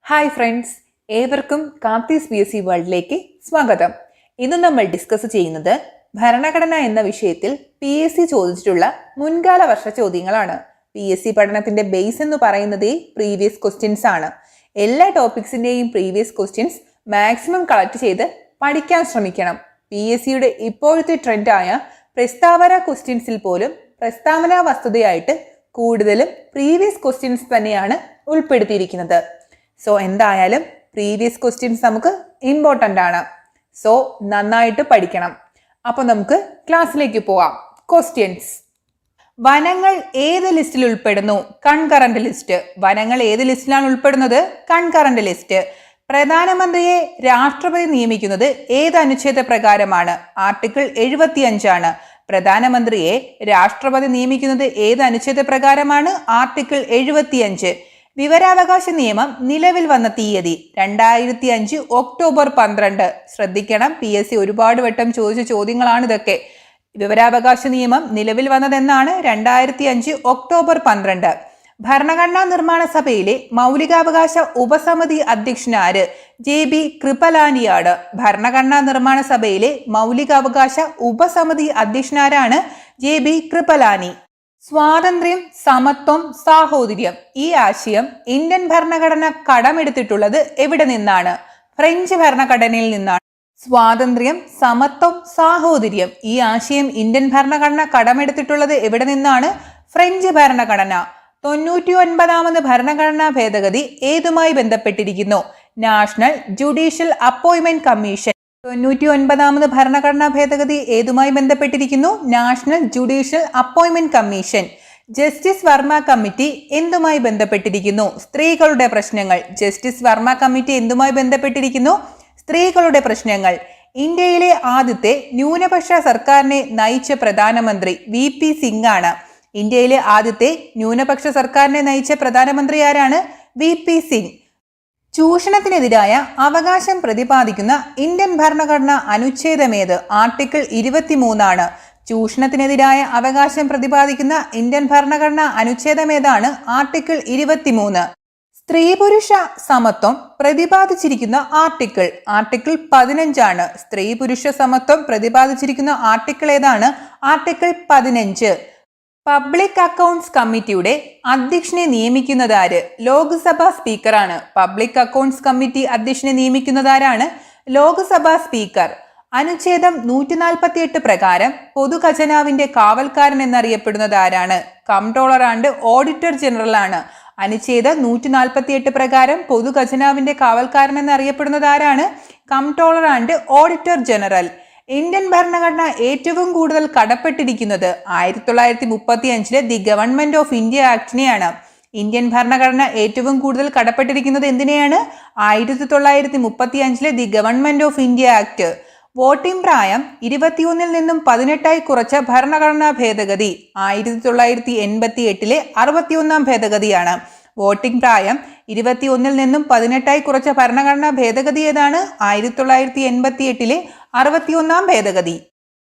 Hi friends, ഏവർക്കും കാപ്തീസ് PSC വേൾഡിലേക്ക് സ്വാഗതം. ഇന്ന് നമ്മൾ ഡിസ്കസ് ചെയ്യുന്നത് ഭരണഘടന എന്ന വിഷയത്തിൽ PSC ചോദിച്ചിട്ടുള്ള മുൻകാല വർഷ ചോദ്യങ്ങളാണ്. PSC പഠനത്തിന്റെ ബേസ് എന്ന് പറയുന്നത് പ്രീവിയസ് ക്വസ്റ്റ്യൻസ് ആണ്. എല്ലാ ടോപ്പിക്സിന്റെയും പ്രീവിയസ് ക്വസ്റ്റ്യൻസ് മാക്സിമം കളക്ട് ചെയ്ത് പഠിക്കാൻ ശ്രമിക്കണം. PSCയുടെ ഇപ്പോഴത്തെ ട്രെൻഡായ പ്രസ്താവന ക്വസ്റ്റ്യൻസിൽ പോലും പ്രസ്താവന വസ്തുതയായിട്ട് കൂടുതലും പ്രീവിയസ് ക്വസ്റ്റ്യൻസ് തന്നെയാണ് ഉൾപ്പെടുത്തിയിരിക്കുന്നത്. സോ എന്തായാലും പ്രീവിയസ് ക്വസ്റ്റ്യൻസ് നമുക്ക് ഇമ്പോർട്ടൻ്റ് ആണ്. സോ നന്നായിട്ട് പഠിക്കണം. അപ്പോൾ നമുക്ക് ക്ലാസ്സിലേക്ക് പോവാം. ക്വസ്റ്റ്യൻസ്: വനങ്ങൾ ഏത് ലിസ്റ്റിൽ ഉൾപ്പെടുന്നു? Concurrent list. വനങ്ങൾ ഏത് ലിസ്റ്റിലാണ് ഉൾപ്പെടുന്നത്? Concurrent list. പ്രധാനമന്ത്രിയെ രാഷ്ട്രപതി നിയമിക്കുന്നത് ഏത് അനുച്ഛേദ പ്രകാരമാണ്? ആർട്ടിക്കിൾ 75 ആണ്. പ്രധാനമന്ത്രിയെ രാഷ്ട്രപതി നിയമിക്കുന്നത് ഏത് അനുച്ഛേദ പ്രകാരമാണ്? ആർട്ടിക്കിൾ 75. വിവരാവകാശ നിയമം നിലവിൽ വന്ന തീയതി 2005 ഒക്ടോബർ 12. ശ്രദ്ധിക്കണം, PSC ഒരുപാട് വട്ടം ചോദിച്ച ചോദ്യങ്ങളാണ് ഇതൊക്കെ. വിവരാവകാശ നിയമം നിലവിൽ വന്നതെന്നാണ്? 2005 ഒക്ടോബർ 12. ഭരണഘടനാ നിർമ്മാണ സഭയിലെ മൗലികാവകാശ ഉപസമിതി അധ്യക്ഷനാര്? JB കൃപലാനിയാണ്. ഭരണഘടനാ നിർമ്മാണ സഭയിലെ മൗലികാവകാശ ഉപസമിതി അധ്യക്ഷനാരാണ്? JB കൃപലാനി. സ്വാതന്ത്ര്യം, സമത്വം, സാഹോദര്യം ഈ ആശയം ഇന്ത്യൻ ഭരണഘടന കടമെടുത്തിട്ടുള്ളത് എവിടെ നിന്നാണ്? ഫ്രഞ്ച് ഭരണഘടനയിൽ നിന്നാണ്. സ്വാതന്ത്ര്യം, സമത്വം, സാഹോദര്യം ഈ ആശയം ഇന്ത്യൻ ഭരണഘടന കടമെടുത്തിട്ടുള്ളത് എവിടെ നിന്നാണ്? ഫ്രഞ്ച് ഭരണഘടന. 99ാമത് ഭരണഘടനാ ഭേദഗതി ഏതുമായി ബന്ധപ്പെട്ടിരിക്കുന്നു? National judicial appointment commission. 99ാമത് ഭരണഘടനാ ഭേദഗതി ഏതുമായി ബന്ധപ്പെട്ടിരിക്കുന്നു? National judicial appointment commission. Justice Verma committee എന്തുമായി ബന്ധപ്പെട്ടിരിക്കുന്നു? സ്ത്രീകളുടെ പ്രശ്നങ്ങൾ. ജസ്റ്റിസ് വർമ്മ കമ്മിറ്റി എന്തുമായി ബന്ധപ്പെട്ടിരിക്കുന്നു? സ്ത്രീകളുടെ പ്രശ്നങ്ങൾ. ഇന്ത്യയിലെ ആദ്യത്തെ ന്യൂനപക്ഷ സർക്കാരിനെ നയിച്ച പ്രധാനമന്ത്രി VP സിംഗ് ആണ്. ഇന്ത്യയിലെ ആദ്യത്തെ ന്യൂനപക്ഷ സർക്കാരിനെ നയിച്ച പ്രധാനമന്ത്രി ആരാണ്? VP സിംഗ്. ചൂഷണത്തിനെതിരായ അവകാശം പ്രതിപാദിക്കുന്ന ഇന്ത്യൻ ഭരണഘടന അനുച്ഛേദമേത്? ആർട്ടിക്കിൾ 23 ആണ്. ചൂഷണത്തിനെതിരായ അവകാശം പ്രതിപാദിക്കുന്ന ഇന്ത്യൻ ഭരണഘടന അനുച്ഛേദമേതാണ്? ആർട്ടിക്കിൾ 23. സ്ത്രീ പുരുഷ സമത്വം പ്രതിപാദിച്ചിരിക്കുന്ന ആർട്ടിക്കിൾ? ആർട്ടിക്കിൾ 15 ആണ്. സ്ത്രീ പുരുഷ സമത്വം പ്രതിപാദിച്ചിരിക്കുന്ന ആർട്ടിക്കിൾ ഏതാണ്? ആർട്ടിക്കിൾ 15. പബ്ലിക് അക്കൗണ്ട്സ് കമ്മിറ്റിയുടെ അധ്യക്ഷനെ നിയമിക്കുന്നത് ആര്? ലോക്സഭാ സ്പീക്കറാണ്. പബ്ലിക് അക്കൗണ്ട്സ് കമ്മിറ്റി അധ്യക്ഷനെ നിയമിക്കുന്നത് ആരാണ്? ലോക്സഭാ സ്പീക്കർ. അനുച്ഛേദം 148 പ്രകാരം പൊതുഖജനാവിന്റെ കാവൽക്കാരൻ എന്നറിയപ്പെടുന്നത് ആരാണ്? കംട്രോളർ ആൻഡ് ഓഡിറ്റർ ജനറൽ ആണ്. അനുച്ഛേദം 148 പ്രകാരം പൊതുഖജനാവിന്റെ കാവൽക്കാരൻ എന്നറിയപ്പെടുന്നത് ആരാണ്? Comptroller and auditor general. Indian ഭരണഘടന ഏറ്റവും കൂടുതൽ കടപ്പെട്ടിരിക്കുന്നത് 1935 ദി ഗവൺമെന്റ് ഓഫ് ഇന്ത്യ ആക്ടിനെയാണ്. ഇന്ത്യൻ ഭരണഘടന ഏറ്റവും കൂടുതൽ കടപ്പെട്ടിരിക്കുന്നത് എന്തിനെയാണ്? 1935 the government of India act. Voting പ്രായം 21 നിന്നും 18 കുറച്ച ഭരണഘടനാ ഭേദഗതി 1988 61ാം ഭേദഗതിയാണ്. വോട്ടിംഗ് പ്രായം 21 നിന്നും 18 കുറച്ച ഭരണഘടനാ ഭേദഗതി ഏതാണ്? 1988 61ാം ഭേദഗതി.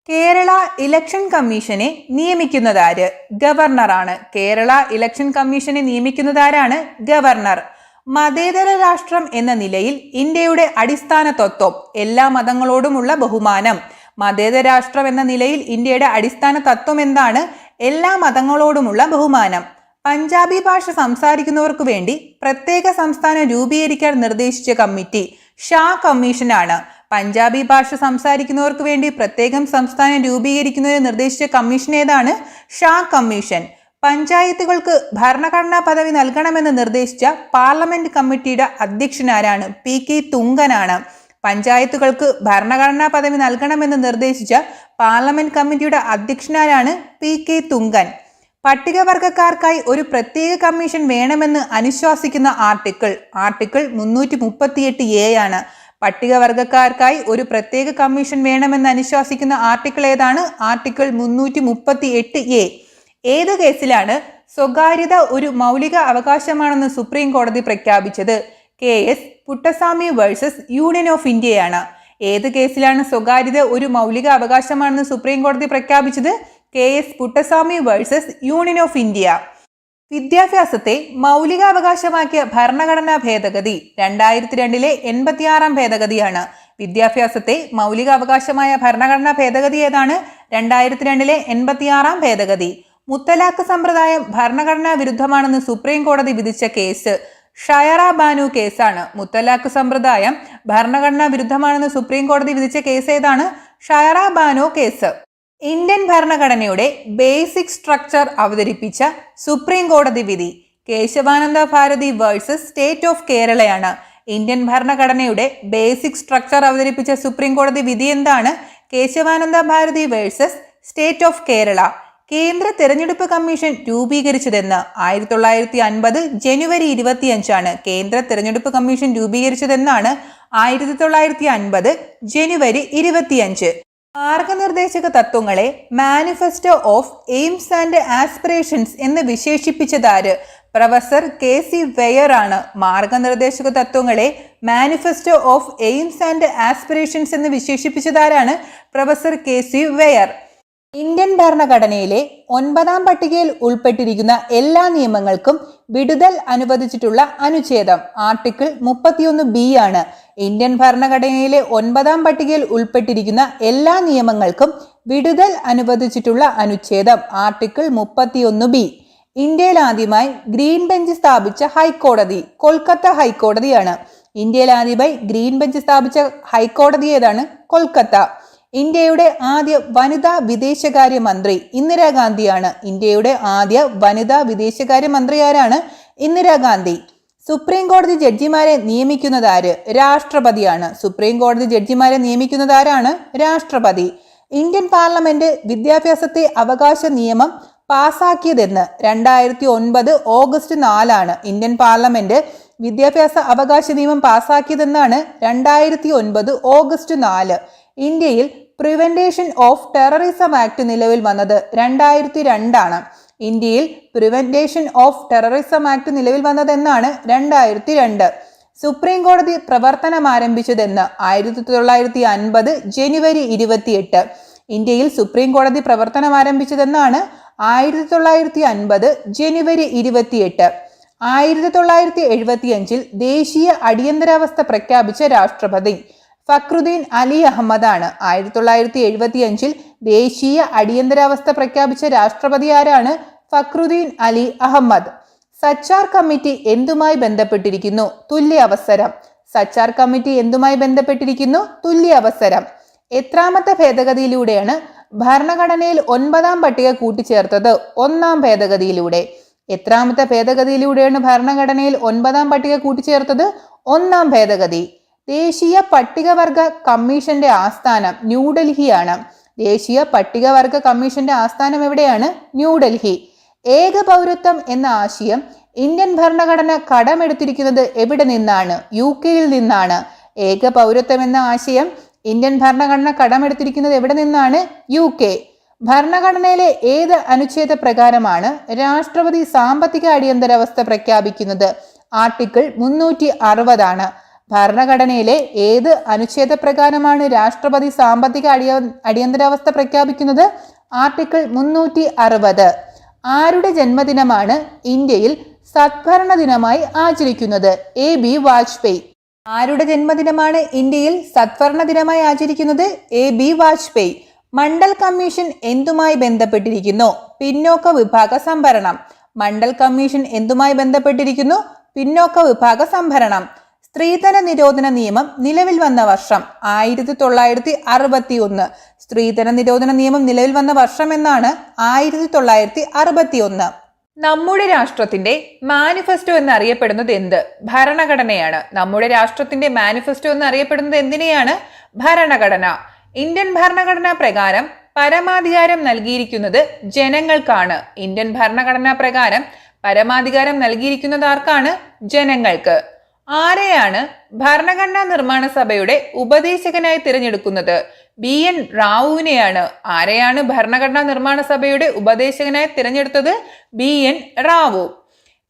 കേരള ഇലക്ഷൻ കമ്മീഷനെ നിയമിക്കുന്നത് ആര്? ഗവർണറാണ്. കേരള ഇലക്ഷൻ കമ്മീഷനെ നിയമിക്കുന്നത് ആരാണ്? ഗവർണർ. മതേതര രാഷ്ട്രം എന്ന നിലയിൽ ഇന്ത്യയുടെ അടിസ്ഥാന തത്വം? എല്ലാ മതങ്ങളോടുമുള്ള ബഹുമാനം. മതേതര രാഷ്ട്രം എന്ന നിലയിൽ ഇന്ത്യയുടെ അടിസ്ഥാന തത്വം എന്താണ്? എല്ലാ മതങ്ങളോടുമുള്ള ബഹുമാനം. പഞ്ചാബി ഭാഷ സംസാരിക്കുന്നവർക്ക് വേണ്ടി പ്രത്യേക സംസ്ഥാനം രൂപീകരിക്കാൻ നിർദ്ദേശിച്ച കമ്മിറ്റി? ഷാ കമ്മീഷനാണ്. പഞ്ചാബി ഭാഷ സംസാരിക്കുന്നവർക്ക് വേണ്ടി പ്രത്യേകം സംസ്ഥാനം രൂപീകരിക്കുന്നതിന് നിർദ്ദേശിച്ച കമ്മീഷൻ ഏതാണ്? ഷാ കമ്മീഷൻ. പഞ്ചായത്തുകൾക്ക് ഭരണഘടനാ പദവി നൽകണമെന്ന് നിർദ്ദേശിച്ച പാർലമെന്റ് കമ്മിറ്റിയുടെ അധ്യക്ഷനാരാണ്? PK തുങ്കനാണ്. പഞ്ചായത്തുകൾക്ക് ഭരണഘടനാ പദവി നൽകണമെന്ന് നിർദ്ദേശിച്ച പാർലമെന്റ് കമ്മിറ്റിയുടെ അധ്യക്ഷനാരാണ്? PK തുങ്കൻ. പട്ടികവർഗക്കാർക്കായി ഒരു പ്രത്യേക കമ്മീഷൻ വേണമെന്ന് അനുശാസിക്കുന്ന ആർട്ടിക്കിൾ? ആർട്ടിക്കിൾ 338A ആണ്. പട്ടികവർഗക്കാർക്കായി ഒരു പ്രത്യേക കമ്മീഷൻ വേണമെന്ന് അനുശാസിക്കുന്ന ആർട്ടിക്കിൾ ഏതാണ്? Article 338A. ഏത് കേസിലാണ് സ്വകാര്യത ഒരു മൗലിക അവകാശമാണെന്ന് സുപ്രീം കോടതി പ്രഖ്യാപിച്ചത്? KS Puttaswamy versus union of ഇന്ത്യയാണ്. ഏത് കേസിലാണ് സ്വകാര്യത ഒരു മൗലിക അവകാശമാണെന്ന് സുപ്രീം കോടതി പ്രഖ്യാപിച്ചത്? KS Puttaswamy versus union of India. വിദ്യാഭ്യാസത്തെ മൗലികാവകാശമാക്കിയ ഭരണഘടനാ ഭേദഗതി 2002 86 ഭേദഗതിയാണ്. വിദ്യാഭ്യാസത്തെ മൗലികാവകാശമായ ഭരണഘടനാ ഭേദഗതി ഏതാണ്? 2002 86 ഭേദഗതി. മുത്തലാഖ് സമ്പ്രദായം ഭരണഘടനാ വിരുദ്ധമാണെന്ന് സുപ്രീം കോടതി വിധിച്ച കേസ് ഷയറ ബാനു കേസാണ്. മുത്തലാഖ് സമ്പ്രദായം ഭരണഘടനാ വിരുദ്ധമാണെന്ന് സുപ്രീം കോടതി വിധിച്ച കേസ് ഏതാണ്? ഷയറ ബാനു കേസ്. ഇന്ത്യൻ ഭരണഘടനയുടെ ബേസിക് സ്ട്രക്ചർ അവതരിപ്പിച്ച സുപ്രീം കോടതി വിധി Kesavananda Bharati versus state of കേരളയാണ്. ഇന്ത്യൻ ഭരണഘടനയുടെ ബേസിക് സ്ട്രക്ചർ അവതരിപ്പിച്ച സുപ്രീം കോടതി വിധി എന്താണ്? Kesavananda Bharati versus state of Kerala. കേന്ദ്ര തെരഞ്ഞെടുപ്പ് കമ്മീഷൻ രൂപീകരിച്ചതെന്ന് 1950 ജനുവരി 25 കേന്ദ്ര തെരഞ്ഞെടുപ്പ് കമ്മീഷൻ രൂപീകരിച്ചതെന്നാണ് 1950 ജനുവരി 25. മാർഗനിർദ്ദേശക തത്വങ്ങളെ manifesto of aims and aspirations എന്ന് വിശേഷിപ്പിച്ചതാര്? പ്രൊഫസർ KC വെയർ ആണ്. മാർഗനിർദ്ദേശക തത്വങ്ങളെ manifesto of aims and aspirations എന്ന് വിശേഷിപ്പിച്ചതാരാണ്? Professor KC Wheare. ഇന്ത്യൻ ഭരണഘടനയിലെ 9ാം പട്ടികയിൽ ഉൾപ്പെട്ടിരിക്കുന്ന എല്ലാ നിയമങ്ങൾക്കും വിടുതൽ അനുവദിച്ചിട്ടുള്ള അനുച്ഛേദം ആർട്ടിക്കിൾ 31B ആണ്. ഇന്ത്യൻ ഭരണഘടനയിലെ 9ാം പട്ടികയിൽ ഉൾപ്പെട്ടിരിക്കുന്ന എല്ലാ നിയമങ്ങൾക്കും വിടുതൽ അനുവദിച്ചിട്ടുള്ള അനുച്ഛേദം ആർട്ടിക്കിൾ 31B. ഇന്ത്യയിൽ ആദ്യമായി ഗ്രീൻ ബെഞ്ച് സ്ഥാപിച്ച ഹൈക്കോടതി കൊൽക്കത്ത ഹൈക്കോടതിയാണ്. ഇന്ത്യയിൽ ആദ്യമായി ഗ്രീൻ ബെഞ്ച് സ്ഥാപിച്ച ഹൈക്കോടതി ഏതാണ്? കൊൽക്കത്ത. ഇന്ത്യയുടെ ആദ്യ വനിതാ വിദേശകാര്യമന്ത്രി ഇന്ദിരാഗാന്ധിയാണ്. ഇന്ത്യയുടെ ആദ്യ വനിതാ വിദേശകാര്യമന്ത്രി ആരാണ്? ഇന്ദിരാഗാന്ധി. സുപ്രീം കോടതി ജഡ്ജിമാരെ നിയമിക്കുന്നതാര്? രാഷ്ട്രപതിയാണ്. സുപ്രീം കോടതി ജഡ്ജിമാരെ നിയമിക്കുന്നതാരാണ്? രാഷ്ട്രപതി. ഇന്ത്യൻ പാർലമെന്റ് വിദ്യാഭ്യാസത്തെ അവകാശ നിയമം പാസാക്കിയതെന്ന് 2009 ഓഗസ്റ്റ് 4 ഇന്ത്യൻ പാർലമെന്റ് വിദ്യാഭ്യാസ അവകാശ നിയമം പാസാക്കിയതെന്നാണ് 2009 ഓഗസ്റ്റ് 4. ഇന്ത്യയിൽ പ്രിവെന്റേഷൻ ഓഫ് ടെററിസം ആക്ട് നിലവിൽ വന്നത് 2002. ഇന്ത്യയിൽ പ്രിവെന്റേഷൻ ഓഫ് ടെററിസം ആക്ട് നിലവിൽ വന്നതെന്നാണ് 2002. സുപ്രീം കോടതി പ്രവർത്തനം ആരംഭിച്ചതെന്ന് 1950 ജനുവരി 28. ഇന്ത്യയിൽ സുപ്രീം കോടതി പ്രവർത്തനം ആരംഭിച്ചതെന്നാണ് 1950 ജനുവരി 28. 1975 ദേശീയ അടിയന്തരാവസ്ഥ പ്രഖ്യാപിച്ച രാഷ്ട്രപതി ഫക്രുദ്ദീൻ അലി അഹമ്മദാണ്. 1975 ദേശീയ അടിയന്തരാവസ്ഥ പ്രഖ്യാപിച്ച രാഷ്ട്രപതി ആരാണ്? ഫക്രുദ്ദീൻ അലി അഹമ്മദ്. സച്ചാർ കമ്മിറ്റി എന്തുമായി ബന്ധപ്പെട്ടിരിക്കുന്നു? തുല്യ അവസരം. സച്ചാർ കമ്മിറ്റി എന്തുമായി ബന്ധപ്പെട്ടിരിക്കുന്നു? തുല്യ അവസരം. എത്രാമത്തെ ഭേദഗതിയിലൂടെയാണ് ഭരണഘടനയിൽ 9ാം പട്ടിക കൂട്ടിച്ചേർത്തത്? 1ാം ഭേദഗതിയിലൂടെ. എത്രാമത്തെ ഭേദഗതിയിലൂടെയാണ് ഭരണഘടനയിൽ 9ാം പട്ടിക കൂട്ടിച്ചേർത്തത്? 1ാം ഭേദഗതി. ദേശീയ പട്ടികവർഗ കമ്മീഷന്റെ ആസ്ഥാനം ന്യൂഡൽഹിയാണ്. ദേശീയ പട്ടികവർഗ കമ്മീഷന്റെ ആസ്ഥാനം എവിടെയാണ്? ന്യൂഡൽഹി. ഏക പൗരത്വം എന്ന ആശയം ഇന്ത്യൻ ഭരണഘടന കടമെടുത്തിരിക്കുന്നത് എവിടെ നിന്നാണ്? UK നിന്നാണ്. ഏക പൗരത്വം എന്ന ആശയം ഇന്ത്യൻ ഭരണഘടന കടമെടുത്തിരിക്കുന്നത് എവിടെ നിന്നാണ്? UK. ഭരണഘടനയിലെ ഏത് അനുച്ഛേദ പ്രകാരമാണ് രാഷ്ട്രപതി സാമ്പത്തിക അടിയന്തരാവസ്ഥ പ്രഖ്യാപിക്കുന്നത്? ആർട്ടിക്കിൾ 360 ഭരണഘടനയിലെ ഏത് അനുച്ഛേദ പ്രകാരമാണ് രാഷ്ട്രപതി സാമ്പത്തിക അടിയന്തരാവസ്ഥ പ്രഖ്യാപിക്കുന്നത്? ആർട്ടിക്കിൾ 360. ആരുടെ ജന്മദിനമാണ് ഇന്ത്യയിൽ സദ്ഭരണ ദിനമായി ആചരിക്കുന്നത്? AB വാജ്പേയി. ആരുടെ ജന്മദിനമാണ് ഇന്ത്യയിൽ സദ്ഭരണ ദിനമായി ആചരിക്കുന്നത്? AB വാജ്പേയി. മണ്ഡൽ കമ്മീഷൻ എന്തുമായി ബന്ധപ്പെട്ടിരിക്കുന്നു? പിന്നോക്ക വിഭാഗ സംവരണം. മണ്ഡൽ കമ്മീഷൻ എന്തുമായി ബന്ധപ്പെട്ടിരിക്കുന്നു? പിന്നോക്ക വിഭാഗ സംവരണം. സ്ത്രീധന നിരോധന നിയമം നിലവിൽ വന്ന വർഷം 1961. സ്ത്രീധന നിരോധന നിയമം നിലവിൽ വന്ന വർഷം എന്നാണ് 1961. നമ്മുടെ രാഷ്ട്രത്തിന്റെ മാനിഫെസ്റ്റോ എന്നറിയപ്പെടുന്നത് എന്ത്? ഭരണഘടനയാണ്. നമ്മുടെ രാഷ്ട്രത്തിന്റെ മാനിഫെസ്റ്റോ എന്നറിയപ്പെടുന്നത് എന്തിനെയാണ്? ഭരണഘടന. ഇന്ത്യൻ ഭരണഘടനാ പ്രകാരം പരമാധികാരം നൽകിയിരിക്കുന്നത് ജനങ്ങൾക്കാണ്. ഇന്ത്യൻ ഭരണഘടനാ പ്രകാരം പരമാധികാരം നൽകിയിരിക്കുന്നത് ആർക്കാണ്? ജനങ്ങൾക്ക്. ആരെയാണ് ഭരണഘടനാ നിർമ്മാണ സഭയുടെ ഉപദേശകനായി തിരഞ്ഞെടുക്കുന്നത്? BN റാവുവിനെയാണ്. ആരെയാണ് ഭരണഘടനാ നിർമ്മാണ സഭയുടെ ഉപദേശകനായി തിരഞ്ഞെടുത്തത്? BN റാവു.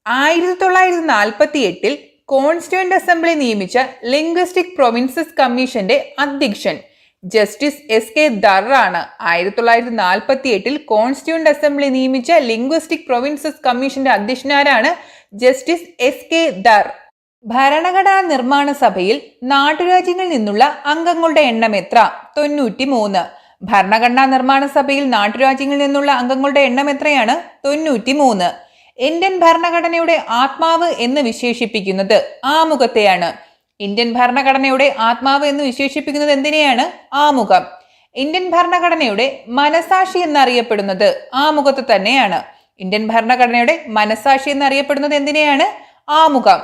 1948 കോൺസ്റ്റിറ്റ്യൂന്റ് അസംബ്ലി നിയമിച്ച ലിംഗ്വിസ്റ്റിക് പ്രൊവിൻസസ് കമ്മീഷന്റെ അധ്യക്ഷൻ ജസ്റ്റിസ് S.K. ദറാണ് 1948 കോൺസ്റ്റിറ്റ്യൂന്റ് അസംബ്ലി നിയമിച്ച ലിംഗ്വിസ്റ്റിക് പ്രൊവിൻസസ് കമ്മീഷന്റെ അധ്യക്ഷനാരാണ് ജസ്റ്റിസ് S.K. ദർ. ഭരണഘടനാ നിർമ്മാണ സഭയിൽ നാട്ടുരാജ്യങ്ങളിൽ നിന്നുള്ള അംഗങ്ങളുടെ എണ്ണം എത്ര? 93. ഭരണഘടനാ നിർമ്മാണ സഭയിൽ നാട്ടുരാജ്യങ്ങളിൽ നിന്നുള്ള അംഗങ്ങളുടെ എണ്ണം എത്രയാണ്? 93. ഇന്ത്യൻ ഭരണഘടനയുടെ ആത്മാവ് എന്ന് വിശേഷിപ്പിക്കുന്നത് ആമുഖത്തെയാണ്. ഇന്ത്യൻ ഭരണഘടനയുടെ ആത്മാവ് എന്ന് വിശേഷിപ്പിക്കുന്നത് എന്തിനെയാണ്? ആമുഖം. ഇന്ത്യൻ ഭരണഘടനയുടെ മനസാക്ഷി എന്നറിയപ്പെടുന്നത് ആമുഖത്ത് തന്നെയാണ്. ഇന്ത്യൻ ഭരണഘടനയുടെ മനസാക്ഷി എന്നറിയപ്പെടുന്നത് എന്തിനെയാണ്? ആമുഖം.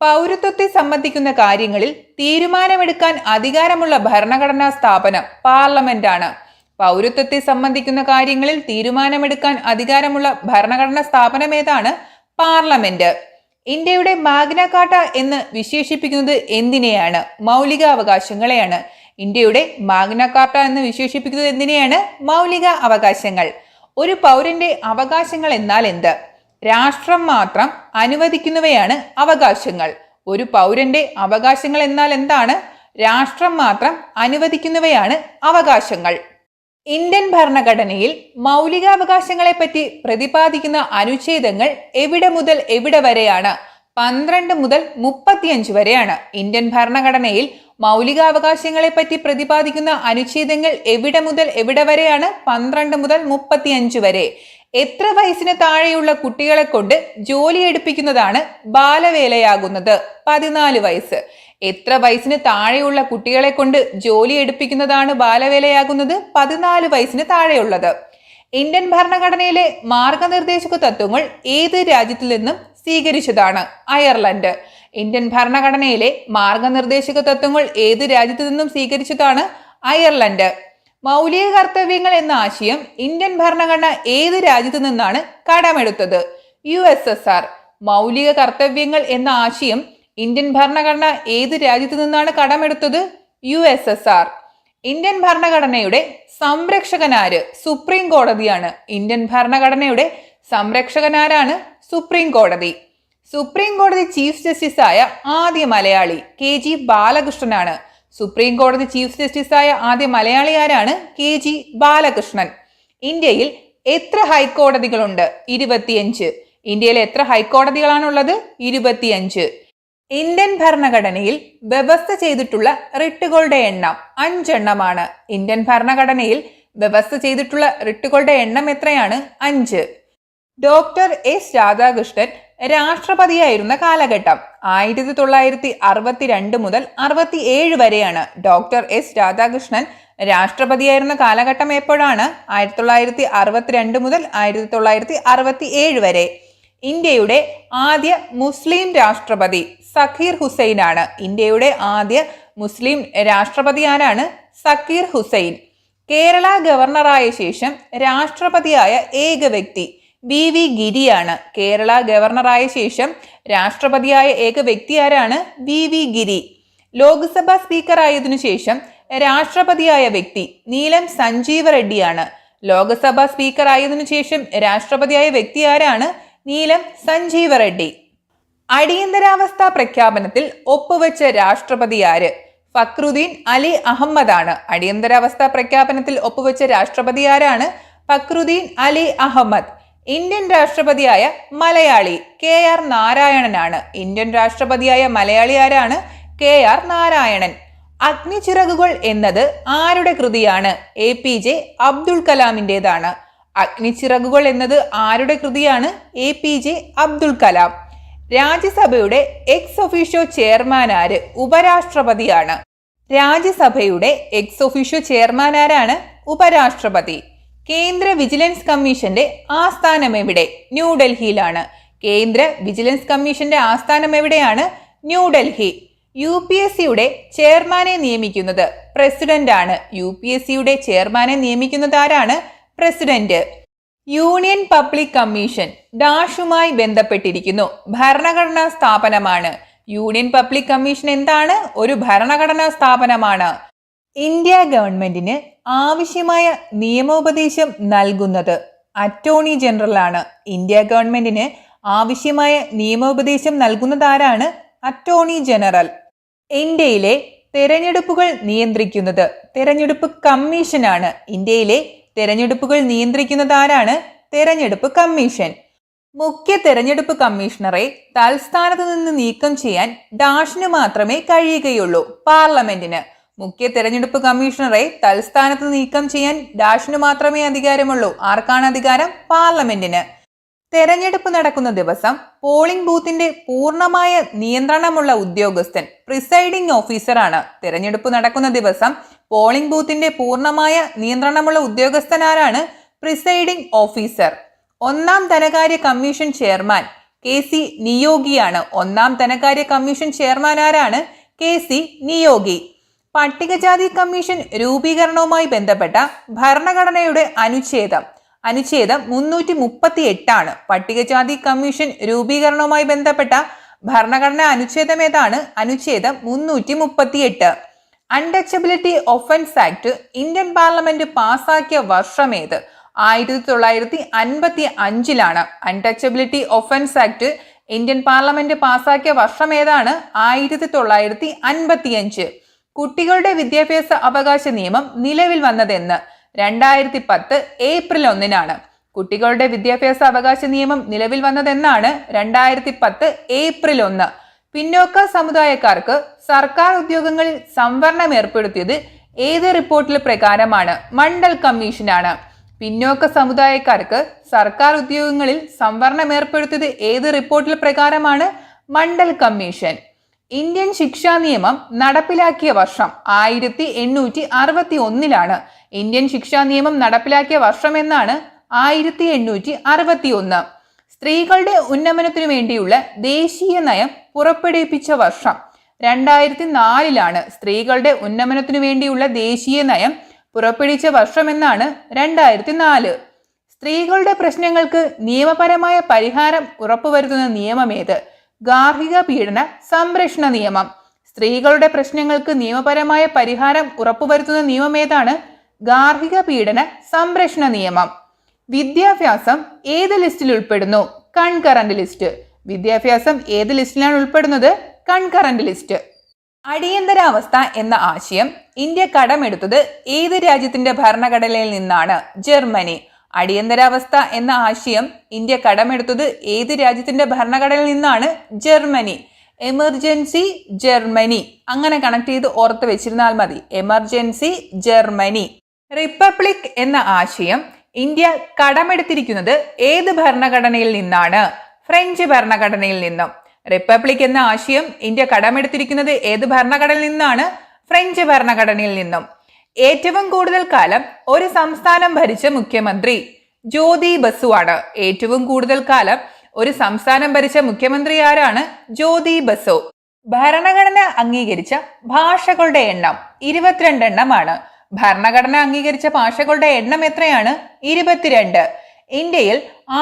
പൗരത്വത്തെ സംബന്ധിക്കുന്ന കാര്യങ്ങളിൽ തീരുമാനമെടുക്കാൻ അധികാരമുള്ള ഭരണഘടനാ സ്ഥാപനം പാർലമെന്റ് ആണ്. പൗരത്വത്തെ സംബന്ധിക്കുന്ന കാര്യങ്ങളിൽ തീരുമാനമെടുക്കാൻ അധികാരമുള്ള ഭരണഘടനാ സ്ഥാപനം ഏതാണ്? പാർലമെന്റ്. ഇന്ത്യയുടെ മാഗ്ന കാർട്ട എന്ന് വിശേഷിപ്പിക്കുന്നത് എന്തിനെയാണ്? മൗലിക അവകാശങ്ങളെയാണ്. ഇന്ത്യയുടെ മാഗ്ന കാർട്ട എന്ന് വിശേഷിപ്പിക്കുന്നത് എന്തിനെയാണ്? മൗലിക അവകാശങ്ങൾ. ഒരു പൗരന്റെ അവകാശങ്ങൾ എന്നാൽ എന്ത്? രാഷ്ട്രം മാത്രം അനുവദിക്കുന്നവയാണ് അവകാശങ്ങൾ. ഒരു പൗരന്റെ അവകാശങ്ങൾ എന്നാൽ എന്താണ്? രാഷ്ട്രം മാത്രം അനുവദിക്കുന്നവയാണ് അവകാശങ്ങൾ. ഇന്ത്യൻ ഭരണഘടനയിൽ മൗലികാവകാശങ്ങളെ പറ്റി പ്രതിപാദിക്കുന്ന അനുച്ഛേദങ്ങൾ എവിടെ മുതൽ എവിടെ വരെയാണ്? 12 മുതൽ 35 വരെയാണ്. ഇന്ത്യൻ ഭരണഘടനയിൽ മൗലികാവകാശങ്ങളെ പറ്റി പ്രതിപാദിക്കുന്ന അനുച്ഛേദങ്ങൾ എവിടെ മുതൽ എവിടെ വരെയാണ്? 12 മുതൽ 35 വരെ. എത്ര വയസ്സിന് താഴെയുള്ള കുട്ടികളെ കൊണ്ട് ജോലി എടുപ്പിക്കുന്നതാണ് ബാലവേലയാകുന്നത്? 14 വയസ്സ്. എത്ര വയസ്സിന് താഴെയുള്ള കുട്ടികളെ കൊണ്ട് ജോലി എടുപ്പിക്കുന്നതാണ് ബാലവേലയാകുന്നത്? 14 വയസ്സിന് താഴെയുള്ളത്. ഇന്ത്യൻ ഭരണഘടനയിലെ മാർഗനിർദ്ദേശക തത്വങ്ങൾ ഏത് രാജ്യത്തിൽ നിന്നും സ്വീകരിച്ചതാണ്? അയർലൻഡ്. ഇന്ത്യൻ ഭരണഘടനയിലെ മാർഗനിർദ്ദേശക തത്വങ്ങൾ ഏത് രാജ്യത്തു നിന്നും സ്വീകരിച്ചതാണ്? അയർലൻഡ്. മൗലിക കർത്തവ്യങ്ങൾ എന്ന ആശയം ഇന്ത്യൻ ഭരണഘടന ഏത് രാജ്യത്തു നിന്നാണ് കടമെടുത്തത്? USSR. മൗലിക കർത്തവ്യങ്ങൾ എന്ന ആശയം ഇന്ത്യൻ ഭരണഘടന ഏത് രാജ്യത്തു നിന്നാണ് കടമെടുത്തത്? USSR. ഇന്ത്യൻ ഭരണഘടനയുടെ സംരക്ഷകനാര്? സുപ്രീം കോടതിയാണ്. ഇന്ത്യൻ ഭരണഘടനയുടെ സംരക്ഷകനാരാണ്? സുപ്രീം കോടതി. സുപ്രീം കോടതി ചീഫ് ജസ്റ്റിസായ ആദ്യ മലയാളി KG ബാലകൃഷ്ണനാണ്. സുപ്രീം കോടതി ചീഫ് ജസ്റ്റിസായ ആദ്യ മലയാളി ആരാണ്? KG ബാലകൃഷ്ണൻ. ഇന്ത്യയിൽ എത്ര ഹൈക്കോടതികളുണ്ട്? 25. ഇന്ത്യയിൽ എത്ര ഹൈക്കോടതികളാണുള്ളത്? 25. ഇന്ത്യൻ ഭരണഘടനയിൽ വ്യവസ്ഥ ചെയ്തിട്ടുള്ള റിട്ടുകളുടെ എണ്ണം 5 എണ്ണമാണ്. ഇന്ത്യൻ ഭരണഘടനയിൽ വ്യവസ്ഥ ചെയ്തിട്ടുള്ള റിട്ടുകളുടെ എണ്ണം എത്രയാണ്? 5. Doctor S. രാധാകൃഷ്ണൻ രാഷ്ട്രപതിയായിരുന്ന കാലഘട്ടം 1962 മുതൽ 67 വരെയാണ്. Doctor S. രാധാകൃഷ്ണൻ രാഷ്ട്രപതിയായിരുന്ന കാലഘട്ടം എപ്പോഴാണ്? 1962 മുതൽ 1967 വരെ. ഇന്ത്യയുടെ ആദ്യ മുസ്ലിം രാഷ്ട്രപതി സക്കീർ ഹുസൈൻ ആണ്. ഇന്ത്യയുടെ ആദ്യ മുസ്ലിം രാഷ്ട്രപതി ആരാണ്? സക്കീർ ഹുസൈൻ. കേരള ഗവർണറായ ശേഷം രാഷ്ട്രപതിയായ ഏക വ്യക്തി VV ഗിരിയാണ്. കേരള ഗവർണറായ ശേഷം രാഷ്ട്രപതിയായ ഏക വ്യക്തി ആരാണ്? VV ഗിരി. ലോക്സഭാ സ്പീക്കർ ആയതിനു ശേഷം രാഷ്ട്രപതിയായ വ്യക്തി നീലം സഞ്ജീവ റെഡ്ഡിയാണ്. ലോക്സഭാ സ്പീക്കർ ആയതിനു ശേഷം രാഷ്ട്രപതിയായ വ്യക്തി ആരാണ്? നീലം സഞ്ജീവ റെഡ്ഡി. അടിയന്തരാവസ്ഥ പ്രഖ്യാപനത്തിൽ ഒപ്പുവെച്ച രാഷ്ട്രപതി ആര്? ഫക്രുദ്ദീൻ അലി അഹമ്മദ് ആണ്. അടിയന്തരാവസ്ഥ പ്രഖ്യാപനത്തിൽ ഒപ്പുവെച്ച രാഷ്ട്രപതി ആരാണ്? ഫക്രുദ്ദീൻ അലി അഹമ്മദ്. ഇന്ത്യൻ രാഷ്ട്രപതിയായ മലയാളി KR നാരായണനാണ്. ഇന്ത്യൻ രാഷ്ട്രപതിയായ മലയാളി ആരാണ്? KR നാരായണൻ. അഗ്നിച്ചിറകുകൾ എന്നത് ആരുടെ കൃതിയാണ്? APJ അബ്ദുൾ കലാമിൻ്റെതാണ്. അഗ്നിച്ചിറകുകൾ എന്നത് ആരുടെ കൃതിയാണ്? APJ അബ്ദുൾ കലാം. രാജ്യസഭയുടെ എക്സ് ഒഫീഷ്യോ ചെയർമാൻ ആര്? ഉപരാഷ്ട്രപതിയാണ്. രാജ്യസഭയുടെ എക്സ് ഒഫീഷ്യോ ചെയർമാൻ ആരാണ്? ഉപരാഷ്ട്രപതി. കേന്ദ്ര വിജിലൻസ് കമ്മീഷന്റെ ആസ്ഥാനം എവിടെ? ന്യൂഡൽഹിയിലാണ്. കേന്ദ്ര വിജിലൻസ് കമ്മീഷന്റെ ആസ്ഥാനം എവിടെയാണ്? ന്യൂഡൽഹി. UPSCയുടെ ചെയർമാനെ നിയമിക്കുന്നത് പ്രസിഡന്റ് ആണ്. UPSCയുടെ ചെയർമാനെ നിയമിക്കുന്നത് ആരാണ്? പ്രസിഡന്റ്. യൂണിയൻ പബ്ലിക് കമ്മീഷൻ ഡാഷുമായി ബന്ധപ്പെട്ടിരിക്കുന്നു. ഭരണഘടനാ സ്ഥാപനമാണ്. യൂണിയൻ പബ്ലിക് കമ്മീഷൻ എന്താണ്? ഒരു ഭരണഘടനാ സ്ഥാപനമാണ്. ഇന്ത്യ ഗവൺമെന്റിന് ആവശ്യമായ നിയമോപദേശം നൽകുന്നത് അറ്റോർണി ജനറൽ ആണ്. ഇന്ത്യ ഗവൺമെന്റിന് ആവശ്യമായ നിയമോപദേശം നൽകുന്നത് ആരാണ്? Attorney general. ഇന്ത്യയിലെ തെരഞ്ഞെടുപ്പുകൾ നിയന്ത്രിക്കുന്നത് തെരഞ്ഞെടുപ്പ് കമ്മീഷനാണ്. ഇന്ത്യയിലെ തെരഞ്ഞെടുപ്പുകൾ നിയന്ത്രിക്കുന്നത് ആരാണ്? തെരഞ്ഞെടുപ്പ് കമ്മീഷൻ. മുഖ്യ തെരഞ്ഞെടുപ്പ് കമ്മീഷണറെ തൽസ്ഥാനത്ത് നിന്ന് നീക്കം ചെയ്യാൻ ഡാഷിന് മാത്രമേ കഴിയുകയുള്ളൂ, പാർലമെന്റിന്. മുഖ്യ തെരഞ്ഞെടുപ്പ് കമ്മീഷണറെ തൽസ്ഥാനത്ത് നീക്കം ചെയ്യാൻ ഡാഷിന് മാത്രമേ അധികാരമുള്ളൂ. ആർക്കാണ് അധികാരം? പാർലമെന്റിന്. തെരഞ്ഞെടുപ്പ് നടക്കുന്ന ദിവസം പോളിംഗ് ബൂത്തിന്റെ പൂർണ്ണമായ നിയന്ത്രണമുള്ള ഉദ്യോഗസ്ഥൻ പ്രിസൈഡിംഗ് ഓഫീസറാണ്. തെരഞ്ഞെടുപ്പ് നടക്കുന്ന ദിവസം പോളിംഗ് ബൂത്തിന്റെ പൂർണ്ണമായ നിയന്ത്രണമുള്ള ഉദ്യോഗസ്ഥൻ ആരാണ്? Presiding officer. ഒന്നാം ധനകാര്യ കമ്മീഷൻ ചെയർമാൻ KC നിയോഗിയാണ്. ഒന്നാം ധനകാര്യ കമ്മീഷൻ ചെയർമാൻ ആരാണ്? KC നിയോഗി. പട്ടികജാതി കമ്മീഷൻ രൂപീകരണവുമായി ബന്ധപ്പെട്ട ഭരണഘടനയുടെ അനുച്ഛേദം 338 ആണ്. പട്ടികജാതി കമ്മീഷൻ രൂപീകരണവുമായി ബന്ധപ്പെട്ട ഭരണഘടനാ അനുച്ഛേദം ഏതാണ്? അനുച്ഛേദം 338. Untouchability offence act Indian parliament പാസാക്കിയ വർഷമേത്? 1955. Untouchability offence act Indian parliament പാസാക്കിയ വർഷം ഏതാണ്? 1955. കുട്ടികളുടെ വിദ്യാഭ്യാസ അവകാശ നിയമം നിലവിൽ വന്നതെന്ന്? 2010 ഏപ്രിൽ 1. കുട്ടികളുടെ വിദ്യാഭ്യാസ അവകാശ നിയമം നിലവിൽ വന്നതെന്നാണ്? 2010 ഏപ്രിൽ 1. പിന്നോക്ക സമുദായക്കാർക്ക് സർക്കാർ ഉദ്യോഗങ്ങളിൽ സംവരണം ഏർപ്പെടുത്തിയത് ഏത് റിപ്പോർട്ടിൽ പ്രകാരമാണ്? മണ്ഡൽ കമ്മീഷനാണ്. പിന്നോക്ക സമുദായക്കാർക്ക് സർക്കാർ ഉദ്യോഗങ്ങളിൽ സംവരണം ഏർപ്പെടുത്തിയത് ഏത് റിപ്പോർട്ടിൽ പ്രകാരമാണ്? മണ്ഡൽ കമ്മീഷൻ. ഇന്ത്യൻ ശിക്ഷാ നിയമം നടപ്പിലാക്കിയ വർഷം? 1861. ഇന്ത്യൻ ശിക്ഷാ നിയമം നടപ്പിലാക്കിയ വർഷം എന്നാണ്? 1861. സ്ത്രീകളുടെ ഉന്നമനത്തിനു വേണ്ടിയുള്ള ദേശീയ നയം പുറപ്പെടുവിപ്പിച്ച വർഷം? 2004. സ്ത്രീകളുടെ ഉന്നമനത്തിനു വേണ്ടിയുള്ള ദേശീയ നയം പുറപ്പെടുവിച്ച വർഷം എന്നാണ്? 2004. സ്ത്രീകളുടെ പ്രശ്നങ്ങൾക്ക് നിയമപരമായ പരിഹാരം ഉറപ്പുവരുത്തുന്ന നിയമമേത്? ഗാർഹിക പീഡന സംരക്ഷണ നിയമം. സ്ത്രീകളുടെ പ്രശ്നങ്ങൾക്ക് നിയമപരമായ പരിഹാരം ഉറപ്പുവരുത്തുന്ന നിയമം ഏതാണ്? ഗാർഹിക പീഡന സംരക്ഷണ നിയമം. വിദ്യാഭ്യാസം ഏത് ലിസ്റ്റിൽ ഉൾപ്പെടുന്നു? Concurrent list. വിദ്യാഭ്യാസം ഏത് ലിസ്റ്റിലാണ് ഉൾപ്പെടുന്നത്? Concurrent list. അടിയന്തരാവസ്ഥ എന്ന ആശയം ഇന്ത്യ കടമെടുത്തത് ഏത് രാജ്യത്തിന്റെ ഭരണഘടനയിൽ നിന്നാണ്? ജർമ്മനി. അടിയന്തരാവസ്ഥ എന്ന ആശയം ഇന്ത്യ കടമെടുത്തത് ഏത് രാജ്യത്തിന്റെ ഭരണഘടനയിൽ നിന്നാണ്? ജർമ്മനി. Emergency Germany. അങ്ങനെ കണക്ട് ചെയ്ത് ഓർത്ത് വെച്ചിരുന്നാൽ മതി. Emergency Germany. റിപ്പബ്ലിക് എന്ന ആശയം ഇന്ത്യ കടമെടുത്തിരിക്കുന്നത് ഏത് ഭരണഘടനയിൽ നിന്നാണ്? ഫ്രഞ്ച് ഭരണഘടനയിൽ നിന്നും. റിപ്പബ്ലിക് എന്ന ആശയം ഇന്ത്യ കടമെടുത്തിരിക്കുന്നത് ഏത് ഭരണഘടനയിൽ നിന്നാണ്? ഫ്രഞ്ച് ഭരണഘടനയിൽ നിന്നും. ഏറ്റവും കൂടുതൽ കാലം ഒരു സംസ്ഥാനം ഭരിച്ച മുഖ്യമന്ത്രി? ജ്യോതി ബസു ആണ്. ഏറ്റവും കൂടുതൽ കാലം ഒരു സംസ്ഥാനം ഭരിച്ച മുഖ്യമന്ത്രി ആരാണ്? ജ്യോതി ബസു. ഭരണഘടന അംഗീകരിച്ച ഭാഷകളുടെ എണ്ണം? 22 എണ്ണമാണ്. ഭരണഘടന അംഗീകരിച്ച ഭാഷകളുടെ എണ്ണം എത്രയാണ്? 22. ഇന്ത്യയിൽ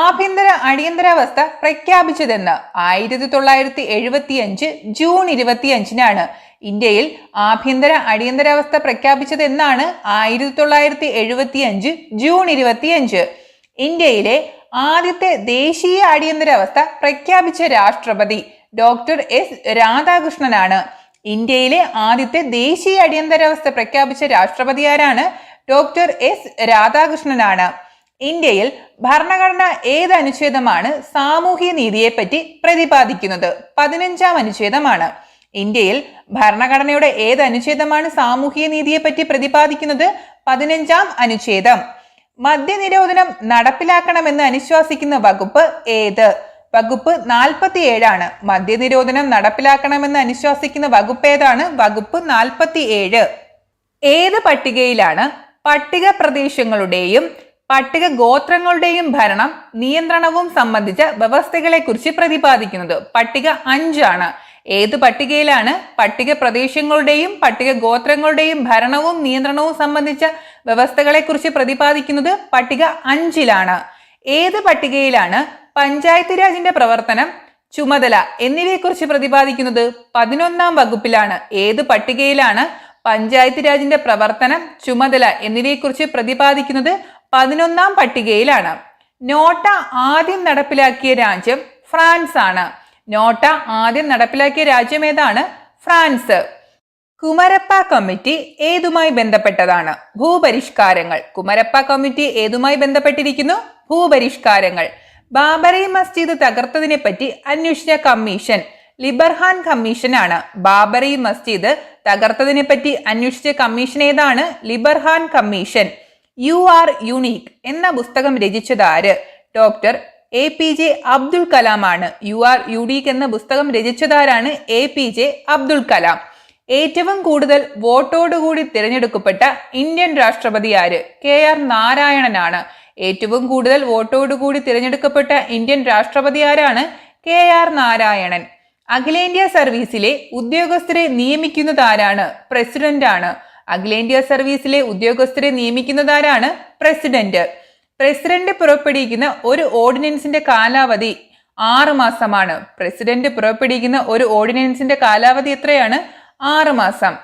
ആഭ്യന്തര അടിയന്തരാവസ്ഥ പ്രഖ്യാപിച്ചതെന്ന്? 1975 ജൂൺ 25. ഇന്ത്യയിൽ ആഭ്യന്തര അടിയന്തരാവസ്ഥ പ്രഖ്യാപിച്ചത് എന്നാണ്? 1975 ജൂൺ 25. ഇന്ത്യയിലെ ആദ്യത്തെ ദേശീയ അടിയന്തരാവസ്ഥ പ്രഖ്യാപിച്ച രാഷ്ട്രപതി ഡോക്ടർ S രാധാകൃഷ്ണനാണ്. ഇന്ത്യയിലെ ആദ്യത്തെ ദേശീയ അടിയന്തരാവസ്ഥ പ്രഖ്യാപിച്ച രാഷ്ട്രപതി ആരാണ്? Doctor S രാധാകൃഷ്ണനാണ്. ഇന്ത്യയിൽ ഭരണഘടന ഏത് അനുച്ഛേദമാണ് സാമൂഹ്യ നീതിയെപ്പറ്റി പ്രതിപാദിക്കുന്നത്? 15-ാം അനുച്ഛേദമാണ്. ഇന്ത്യയിൽ ഭരണഘടനയുടെ ഏത് അനുച്ഛേദമാണ് സാമൂഹ്യ നീതിയെപ്പറ്റി പ്രതിപാദിക്കുന്നത്? 15-ാം അനുച്ഛേദം. മദ്യനിരോധനം നടപ്പിലാക്കണമെന്ന് അനുശാസിക്കുന്ന വകുപ്പ് ഏത്? വകുപ്പ് 47 ആണ്. മദ്യനിരോധനം നടപ്പിലാക്കണമെന്ന് അനുശാസിക്കുന്ന വകുപ്പ് ഏതാണ്? വകുപ്പ് 47. ഏത് പട്ടികയിലാണ് പട്ടിക പ്രദേശങ്ങളുടെയും പട്ടിക ഗോത്രങ്ങളുടെയും ഭരണം നിയന്ത്രണവും സംബന്ധിച്ച വ്യവസ്ഥകളെ കുറിച്ച് പ്രതിപാദിക്കുന്നത്? പട്ടിക 5 ആണ്. ഏത് പട്ടികയിലാണ് പട്ടിക പ്രദേശങ്ങളുടെയും പട്ടിക ഗോത്രങ്ങളുടെയും ഭരണവും നിയന്ത്രണവും സംബന്ധിച്ച വ്യവസ്ഥകളെ കുറിച്ച് പ്രതിപാദിക്കുന്നത്? പട്ടിക 5-ലാണ്. ഏത് പട്ടികയിലാണ് പഞ്ചായത്ത് രാജിന്റെ പ്രവർത്തനം, ചുമതല എന്നിവയെക്കുറിച്ച് പ്രതിപാദിക്കുന്നത്? 11-ാം വകുപ്പിലാണ്. ഏത് പട്ടികയിലാണ് പഞ്ചായത്ത് രാജിന്റെ പ്രവർത്തനം, ചുമതല എന്നിവയെക്കുറിച്ച് പ്രതിപാദിക്കുന്നത്? 11-ാം പട്ടികയിലാണ്. നോട്ട ആദ്യം നടപ്പിലാക്കിയ രാജ്യം ഫ്രാൻസ് ആണ്. നോട്ട ആദ്യം നടപ്പിലാക്കിയ രാജ്യം ഏതാണ്? ഫ്രാൻസ്. കുമരപ്പ കമ്മിറ്റി ഏതുമായി ബന്ധപ്പെട്ടതാണ്? ഭൂപരിഷ്കാരങ്ങൾ. കുമരപ്പ കമ്മിറ്റി ഏതുമായി ബന്ധപ്പെട്ടിരിക്കുന്നു? ഭൂപരിഷ്കാരങ്ങൾ. ബാബറി മസ്ജിദ് തകർത്തതിനെ പറ്റി അന്വേഷിച്ച കമ്മീഷൻ ലിബർഹാൻ കമ്മീഷൻ ആണ്. ബാബറി മസ്ജിദ് തകർത്തതിനെ പറ്റി അന്വേഷിച്ച കമ്മീഷൻ ഏതാണ്? Liberhan commission. You are unique എന്ന പുസ്തകം രചിച്ചത് ആര്? ഡോക്ടർ APJ അബ്ദുൽ കലാം ആണ്. യു ആർ യുണീക്ക് എന്ന പുസ്തകം രചിച്ചതാരാണ്? APJ അബ്ദുൽ കലാം. ഏറ്റവും കൂടുതൽ വോട്ടോടുകൂടി തിരഞ്ഞെടുക്കപ്പെട്ട ഇന്ത്യൻ രാഷ്ട്രപതി ആര്? KR നാരായണനാണ്. ഏറ്റവും കൂടുതൽ വോട്ടോടുകൂടി തിരഞ്ഞെടുക്കപ്പെട്ട ഇന്ത്യൻ രാഷ്ട്രപതി ആരാണ്? KR നാരായണൻ. അഖിലേന്ത്യാ സർവീസിലെ ഉദ്യോഗസ്ഥരെ നിയമിക്കുന്നത് ആരാണ്? പ്രസിഡന്റ് ആണ്. അഖിലേന്ത്യാ സർവീസിലെ ഉദ്യോഗസ്ഥരെ നിയമിക്കുന്നത് ആരാണ്? പ്രസിഡന്റ്. പ്രസിഡന്റ് പുറപ്പെടുവിക്കുന്ന ഒരു ഓർഡിനൻസിന്റെ കാലാവധി 6 മാസമാണ്. പ്രസിഡന്റ് പുറപ്പെടുവിക്കുന്ന ഒരു ഓർഡിനൻസിന്റെ കാലാവധി എത്രയാണ്? 6 മാസം.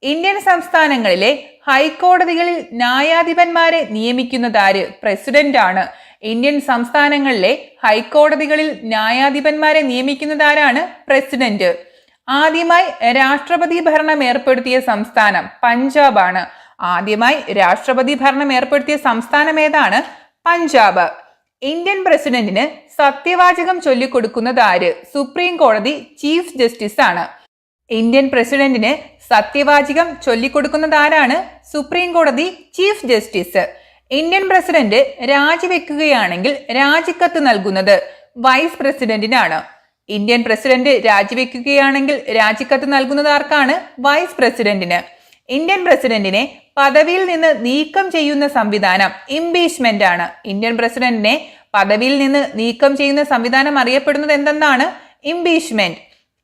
ഇന്ത്യൻ സംസ്ഥാനങ്ങളിലെ ഹൈക്കോടതികളിൽ ന്യായാധിപന്മാരെ നിയമിക്കുന്നത് ആര്? പ്രസിഡന്റ് ആണ്. ഇന്ത്യൻ സംസ്ഥാനങ്ങളിലെ ഹൈക്കോടതികളിൽ ന്യായാധിപന്മാരെ നിയമിക്കുന്നത് ആരാണ്? പ്രസിഡന്റ്. ആദ്യമായി രാഷ്ട്രപതി ഭരണം ഏർപ്പെടുത്തിയ സംസ്ഥാനം പഞ്ചാബ് ആണ്. ആദ്യമായി രാഷ്ട്രപതി ഭരണം ഏർപ്പെടുത്തിയ സംസ്ഥാനം ഏതാണ്? പഞ്ചാബ്. ഇന്ത്യൻ പ്രസിഡന്റിന് സത്യവാചകം ചൊല്ലിക്കൊടുക്കുന്നത് ആര്? സുപ്രീം കോടതി ചീഫ് ജസ്റ്റിസ് ആണ്. ഇന്ത്യൻ പ്രസിഡന്റിന് സത്യവാചകം ചൊല്ലിക്കൊടുക്കുന്നത് ആരാണ്? സുപ്രീം കോടതി ചീഫ് ജസ്റ്റിസ്. ഇന്ത്യൻ പ്രസിഡന്റ് രാജിവെക്കുകയാണെങ്കിൽ രാജിക്കത്ത് നൽകുന്നത് വൈസ് പ്രസിഡന്റിനാണ്. ഇന്ത്യൻ പ്രസിഡന്റ് രാജിവെക്കുകയാണെങ്കിൽ രാജിക്കത്ത് നൽകുന്നത് ആർക്കാണ്? വൈസ് പ്രസിഡന്റിന്. ഇന്ത്യൻ പ്രസിഡന്റിനെ പദവിയിൽ നിന്ന് നീക്കം ചെയ്യുന്ന സംവിധാനം ഇംപീച്ച്മെന്റ് ആണ്. ഇന്ത്യൻ പ്രസിഡന്റിനെ പദവിയിൽ നിന്ന് നീക്കം ചെയ്യുന്ന സംവിധാനം അറിയപ്പെടുന്നത് എന്തെന്നാണ്? ഇംപീച്ച്മെന്റ്.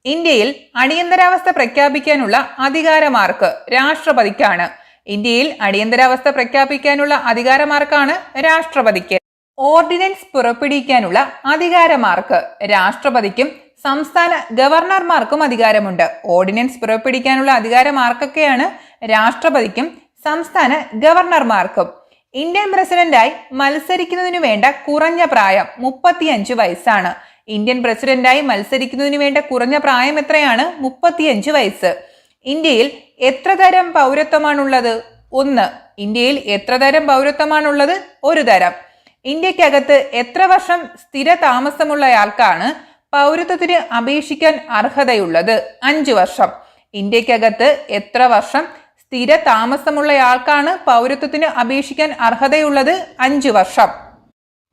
ഇന്ത്യയിൽ അടിയന്തരാവസ്ഥ പ്രഖ്യാപിക്കാനുള്ള അധികാരമാർക്ക്? രാഷ്ട്രപതിക്കാണ്. ഇന്ത്യയിൽ അടിയന്തരാവസ്ഥ പ്രഖ്യാപിക്കാനുള്ള അധികാരമാർക്കാണ്? രാഷ്ട്രപതിക്ക്. ഓർഡിനൻസ് പുറപ്പെടുവിക്കാനുള്ള അധികാരമാർക്ക്? രാഷ്ട്രപതിക്കും സംസ്ഥാന ഗവർണർമാർക്കും അധികാരമുണ്ട്. ഓർഡിനൻസ് പുറപ്പെടുവിക്കാനുള്ള അധികാരമാർക്കൊക്കെയാണ്? രാഷ്ട്രപതിക്കും സംസ്ഥാന ഗവർണർമാർക്കും. ഇന്ത്യൻ പ്രസിഡന്റായി മത്സരിക്കുന്നതിനു വേണ്ട കുറഞ്ഞ പ്രായം 35 വയസ്സാണ്. ഇന്ത്യൻ പ്രസിഡന്റായി മത്സരിക്കുന്നതിന് വേണ്ട കുറഞ്ഞ പ്രായം എത്രയാണ്? 35 വയസ്സ്. ഇന്ത്യയിൽ എത്ര തരം പൗരത്വമാണുള്ളത്? 1. ഇന്ത്യയിൽ എത്ര തരം പൗരത്വമാണുള്ളത്? 1 തരം. ഇന്ത്യക്കകത്ത് എത്ര വർഷം സ്ഥിര താമസമുള്ളയാൾക്കാണ് പൗരത്വത്തിന് അപേക്ഷിക്കാൻ അർഹതയുള്ളത്? 5 വർഷം. ഇന്ത്യക്കകത്ത് എത്ര വർഷം സ്ഥിര താമസമുള്ളയാൾക്കാണ് പൗരത്വത്തിന് അപേക്ഷിക്കാൻ അർഹതയുള്ളത്? 5 വർഷം.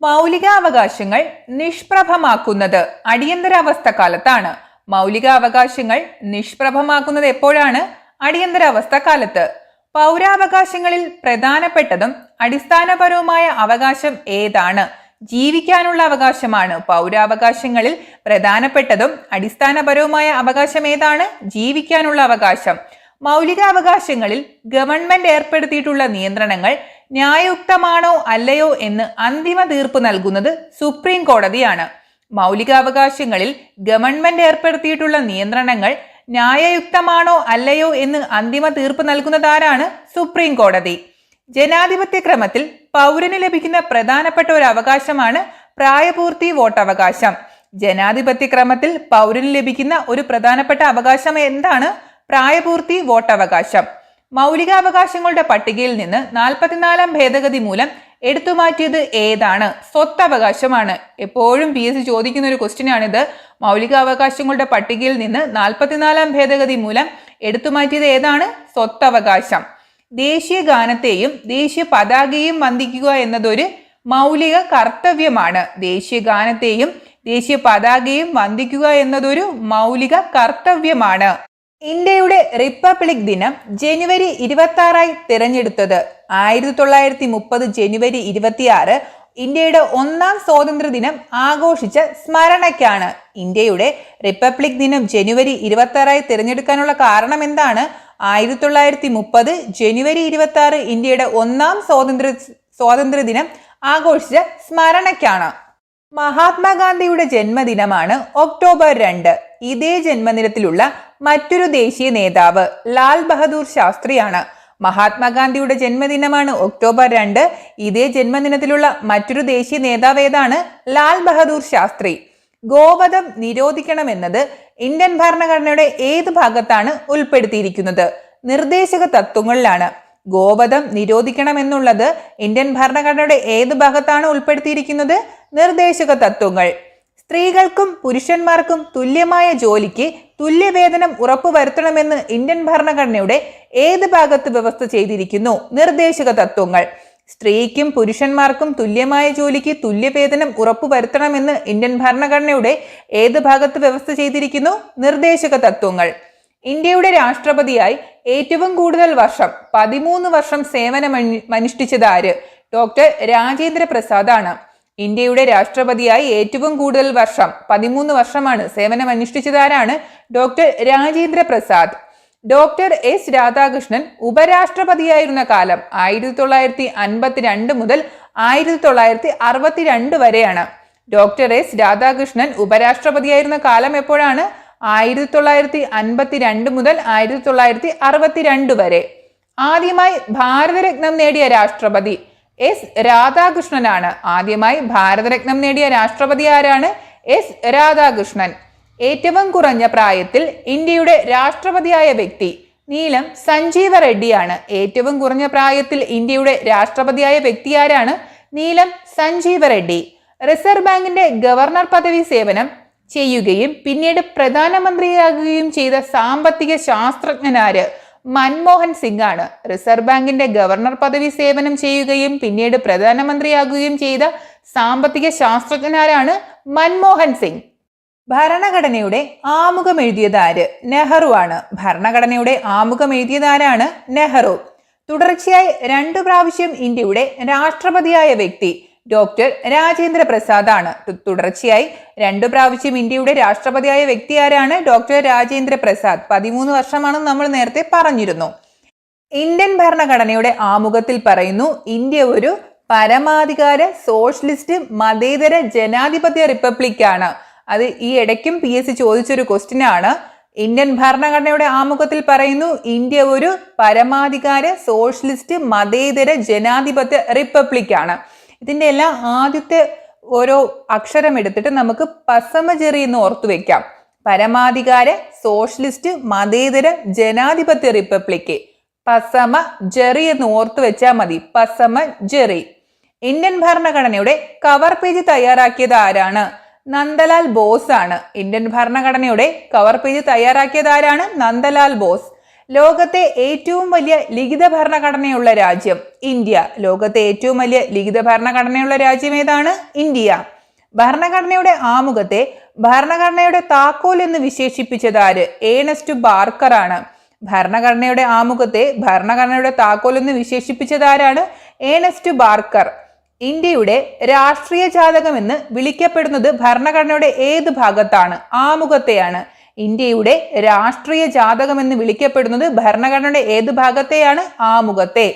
മൗലികാവകാശങ്ങൾ നിഷ്പ്രഭമാക്കുന്നത് അടിയന്തരാവസ്ഥ കാലത്താണ്. മൗലികാവകാശങ്ങൾ നിഷ്പ്രഭമാക്കുന്നത് എപ്പോഴാണ്? അടിയന്തരാവസ്ഥ കാലത്ത്. പൗരാവകാശങ്ങളിൽ പ്രധാനപ്പെട്ടതും അടിസ്ഥാനപരവുമായ അവകാശം ഏതാണ്? ജീവിക്കാനുള്ള അവകാശമാണ്. പൗരാവകാശങ്ങളിൽ പ്രധാനപ്പെട്ടതും അടിസ്ഥാനപരവുമായ അവകാശം ഏതാണ്? ജീവിക്കാനുള്ള അവകാശം. മൗലികാവകാശങ്ങളിൽ ഗവൺമെന്റ് ഏർപ്പെടുത്തിയിട്ടുള്ള നിയന്ത്രണങ്ങൾ ന്യായയുക്തമാണോ അല്ലയോ എന്ന് അന്തിമ തീർപ്പ് നൽകുന്നത് സുപ്രീം കോടതിയാണ്. മൗലികാവകാശങ്ങളിൽ ഗവൺമെന്റ് ഏർപ്പെടുത്തിയിട്ടുള്ള നിയന്ത്രണങ്ങൾ ന്യായയുക്തമാണോ അല്ലയോ എന്ന് അന്തിമ തീർപ്പ് നൽകുന്നത് ആരാണ്? സുപ്രീം കോടതി. ജനാധിപത്യ ക്രമത്തിൽ പൗരന് ലഭിക്കുന്ന പ്രധാനപ്പെട്ട ഒരു അവകാശമാണ് പ്രായപൂർത്തി വോട്ടവകാശം. ജനാധിപത്യ ക്രമത്തിൽ പൗരന് ലഭിക്കുന്ന ഒരു പ്രധാനപ്പെട്ട അവകാശം എന്താണ്? പ്രായപൂർത്തി വോട്ടവകാശം. മൗലികാവകാശങ്ങളുടെ പട്ടികയിൽ നിന്ന് 44-ാം ഭേദഗതി മൂലം എടുത്തുമാറ്റിയത് ഏതാണ്? സ്വത്തവകാശമാണ്. എപ്പോഴും PSC ചോദിക്കുന്ന ഒരു ക്വസ്റ്റ്യൻ ആണിത്. മൗലികാവകാശങ്ങളുടെ പട്ടികയിൽ നിന്ന് 44-ാം ഭേദഗതി മൂലം എടുത്തുമാറ്റിയത് ഏതാണ്? സ്വത്തവകാശം. ദേശീയ ഗാനത്തെയും ദേശീയ പതാകയെയും വന്ദിക്കുക എന്നതൊരു മൗലിക കർത്തവ്യമാണ്. ദേശീയ ഗാനത്തെയും ദേശീയ പതാകയെയും വന്ദിക്കുക എന്നതൊരു മൗലിക കർത്തവ്യമാണ്. ഇന്ത്യയുടെ റിപ്പബ്ലിക് ദിനം ജനുവരി 26 തിരഞ്ഞെടുത്തത് 1930 ജനുവരി 26 ഇന്ത്യയുടെ 1ാം സ്വാതന്ത്ര്യ ദിനം ആഘോഷിച്ച സ്മരണയ്ക്കാണ്. ഇന്ത്യയുടെ റിപ്പബ്ലിക് ദിനം ജനുവരി 26 തിരഞ്ഞെടുക്കാനുള്ള കാരണം എന്താണ്? 1930 ജനുവരി 26 ഇന്ത്യയുടെ 1ാം സ്വാതന്ത്ര്യ ദിനം ആഘോഷിച്ച സ്മരണയ്ക്കാണ്. മഹാത്മാഗാന്ധിയുടെ ജന്മദിനമാണ് ഒക്ടോബർ 2. ഇതേ ജന്മദിനത്തിലുള്ള മറ്റൊരു ദേശീയ നേതാവ് ലാൽ ബഹദൂർ ശാസ്ത്രിയാണ്. മഹാത്മാഗാന്ധിയുടെ ജന്മദിനമാണ് ഒക്ടോബർ 2. ഇതേ ജന്മദിനത്തിലുള്ള മറ്റൊരു ദേശീയ നേതാവ് ഏതാണ്? ലാൽ ബഹദൂർ ശാസ്ത്രി. ഗോവധം നിരോധിക്കണമെന്നത് ഇന്ത്യൻ ഭരണഘടനയുടെ ഏത് ഭാഗത്താണ് ഉൾപ്പെടുത്തിയിരിക്കുന്നത്? നിർദ്ദേശക തത്വങ്ങളിലാണ്. ഗോവധം നിരോധിക്കണമെന്നുള്ളത് ഇന്ത്യൻ ഭരണഘടനയുടെ ഏത് ഭാഗത്താണ് ഉൾപ്പെടുത്തിയിരിക്കുന്നത്? നിർദ്ദേശക തത്വങ്ങൾ. സ്ത്രീകൾക്കും പുരുഷന്മാർക്കും തുല്യമായ ജോലിക്ക് തുല്യവേതനം ഉറപ്പുവരുത്തണമെന്ന് ഇന്ത്യൻ ഭരണഘടനയുടെ ഏത് ഭാഗത്ത് വ്യവസ്ഥ ചെയ്തിരിക്കുന്നു? നിർദ്ദേശക തത്വങ്ങൾ. സ്ത്രീക്കും പുരുഷന്മാർക്കും തുല്യമായ ജോലിക്ക് തുല്യവേതനം ഉറപ്പുവരുത്തണമെന്ന് ഇന്ത്യൻ ഭരണഘടനയുടെ ഏത് ഭാഗത്ത് വ്യവസ്ഥ ചെയ്തിരിക്കുന്നു? നിർദ്ദേശക തത്വങ്ങൾ. ഇന്ത്യയുടെ രാഷ്ട്രപതിയായി ഏറ്റവും കൂടുതൽ വർഷം 13 വർഷം സേവനമനുഷ്ഠിച്ചത് ആര്? ഡോക്ടർ രാജേന്ദ്ര പ്രസാദ് ആണ്. ഇന്ത്യയുടെ രാഷ്ട്രപതിയായി ഏറ്റവും കൂടുതൽ വർഷം 13 വർഷമാണ് സേവനമനുഷ്ഠിച്ചത് ആരാണ്? Doctor Rajendra Prasad. Doctor S Radhakrishnan ഉപരാഷ്ട്രപതിയായിരുന്ന കാലം 1952 മുതൽ 1962 വരെയാണ്. ഡോക്ടർ എസ് രാധാകൃഷ്ണൻ ഉപരാഷ്ട്രപതിയായിരുന്ന കാലം എപ്പോഴാണ്? 1952 മുതൽ 1962 വരെ. ആദ്യമായി ഭാരതരത്നം നേടിയ രാഷ്ട്രപതി എസ് രാധാകൃഷ്ണനാണ്. ആദ്യമായി ഭാരതരത്നം നേടിയ രാഷ്ട്രപതി ആരാണ്? എസ് രാധാകൃഷ്ണൻ. ഏറ്റവും കുറഞ്ഞ പ്രായത്തിൽ ഇന്ത്യയുടെ രാഷ്ട്രപതിയായ വ്യക്തി നീലം സഞ്ജീവ റെഡ്ഡിയാണ്. ഏറ്റവും കുറഞ്ഞ പ്രായത്തിൽ ഇന്ത്യയുടെ രാഷ്ട്രപതിയായ വ്യക്തി ആരാണ്? നീലം സഞ്ജീവ റെഡ്ഡി. റിസർവ് ബാങ്കിന്റെ ഗവർണർ പദവി സേവനം ചെയ്യുകയും പിന്നീട് പ്രധാനമന്ത്രിയാകുകയും ചെയ്ത സാമ്പത്തിക ശാസ്ത്രജ്ഞനാര്? മൻമോഹൻ സിംഗ് ആണ്. റിസർവ് ബാങ്കിന്റെ ഗവർണർ പദവി സേവനം ചെയ്യുകയും പിന്നീട് പ്രധാനമന്ത്രിയാകുകയും ചെയ്ത സാമ്പത്തിക ശാസ്ത്രജ്ഞനാരാണ്? മൻമോഹൻ സിംഗ്. ഭരണഘടനയുടെ ആമുഖം എഴുതിയത് ആര്? നെഹ്റു ആണ്. ഭരണഘടനയുടെ ആമുഖം എഴുതിയത് ആരാണ്? നെഹ്റു. തുടർച്ചയായി 2 പ്രാവശ്യം ഇന്ത്യയുടെ രാഷ്ട്രപതിയായ വ്യക്തി ഡോക്ടർ രാജേന്ദ്ര പ്രസാദ് ആണ്. തുടർച്ചയായി 2 പ്രാവശ്യം ഇന്ത്യയുടെ രാഷ്ട്രപതിയായ വ്യക്തി ആരാണ്? ഡോക്ടർ രാജേന്ദ്ര പ്രസാദ്. 13 വർഷമാണെന്ന് നമ്മൾ നേരത്തെ പറഞ്ഞിരുന്നു. ഇന്ത്യൻ ഭരണഘടനയുടെ ആമുഖത്തിൽ പറയുന്നു, ഇന്ത്യ ഒരു പരമാധികാര സോഷ്യലിസ്റ്റ് മതേതര ജനാധിപത്യ റിപ്പബ്ലിക് ആണ്. അത് ഈ ഇടയ്ക്കും PSC ചോദിച്ചൊരു ക്വസ്റ്റ്യൻ ആണ്. ഇന്ത്യൻ ഭരണഘടനയുടെ ആമുഖത്തിൽ പറയുന്നു, ഇന്ത്യ ഒരു പരമാധികാര സോഷ്യലിസ്റ്റ് മതേതര ജനാധിപത്യ റിപ്പബ്ലിക് ആണ്. ഇതിന്റെ എല്ലാം ആദ്യത്തെ ഓരോ അക്ഷരം എടുത്തിട്ട് നമുക്ക് പസമജെറി എന്ന് ഓർത്തു വെക്കാം. പരമാധികാര സോഷ്യലിസ്റ്റ് മതേതര ജനാധിപത്യ റിപ്പബ്ലിക്. പസമ ജെറി എന്ന് ഓർത്തു വെച്ചാൽ മതി. പസമ ജെറി. ഇന്ത്യൻ ഭരണഘടനയുടെ കവർ പേജ് തയ്യാറാക്കിയത് ആരാണ്? നന്ദലാൽ ബോസ് ആണ്. ഇന്ത്യൻ ഭരണഘടനയുടെ കവർ പേജ് തയ്യാറാക്കിയത് ആരാണ്? നന്ദലാൽ ബോസ്. ലോകത്തെ ഏറ്റവും വലിയ ലിഖിത ഭരണഘടനയുള്ള രാജ്യം ഇന്ത്യ. ലോകത്തെ ഏറ്റവും വലിയ ലിഖിത ഭരണഘടനയുള്ള രാജ്യം ഏതാണ്? ഇന്ത്യ. ഭരണഘടനയുടെ ആമുഖത്തെ ഭരണഘടനയുടെ താക്കോൽ എന്ന് വിശേഷിപ്പിച്ചത് ആര്? ഏണസ്റ്റ് ബാർക്കർ ആണ്. ഭരണഘടനയുടെ ആമുഖത്തെ ഭരണഘടനയുടെ താക്കോൽ എന്ന് വിശേഷിപ്പിച്ചത് ആരാണ്? Ernest Barker. ഇന്ത്യയുടെ രാഷ്ട്രീയ ജാതകം എന്ന് വിളിക്കപ്പെടുന്നത് ഭരണഘടനയുടെ ഏത് ഭാഗത്താണ്? ആമുഖത്തെയാണ്. ഇന്ത്യയുടെ രാഷ്ട്രീയ ജാതകം എന്ന് വിളിക്കപ്പെടുന്നത് ഭരണഘടനയുടെ ഏത് ഭാഗത്തെയാണ്? ആമുഖത്തെ.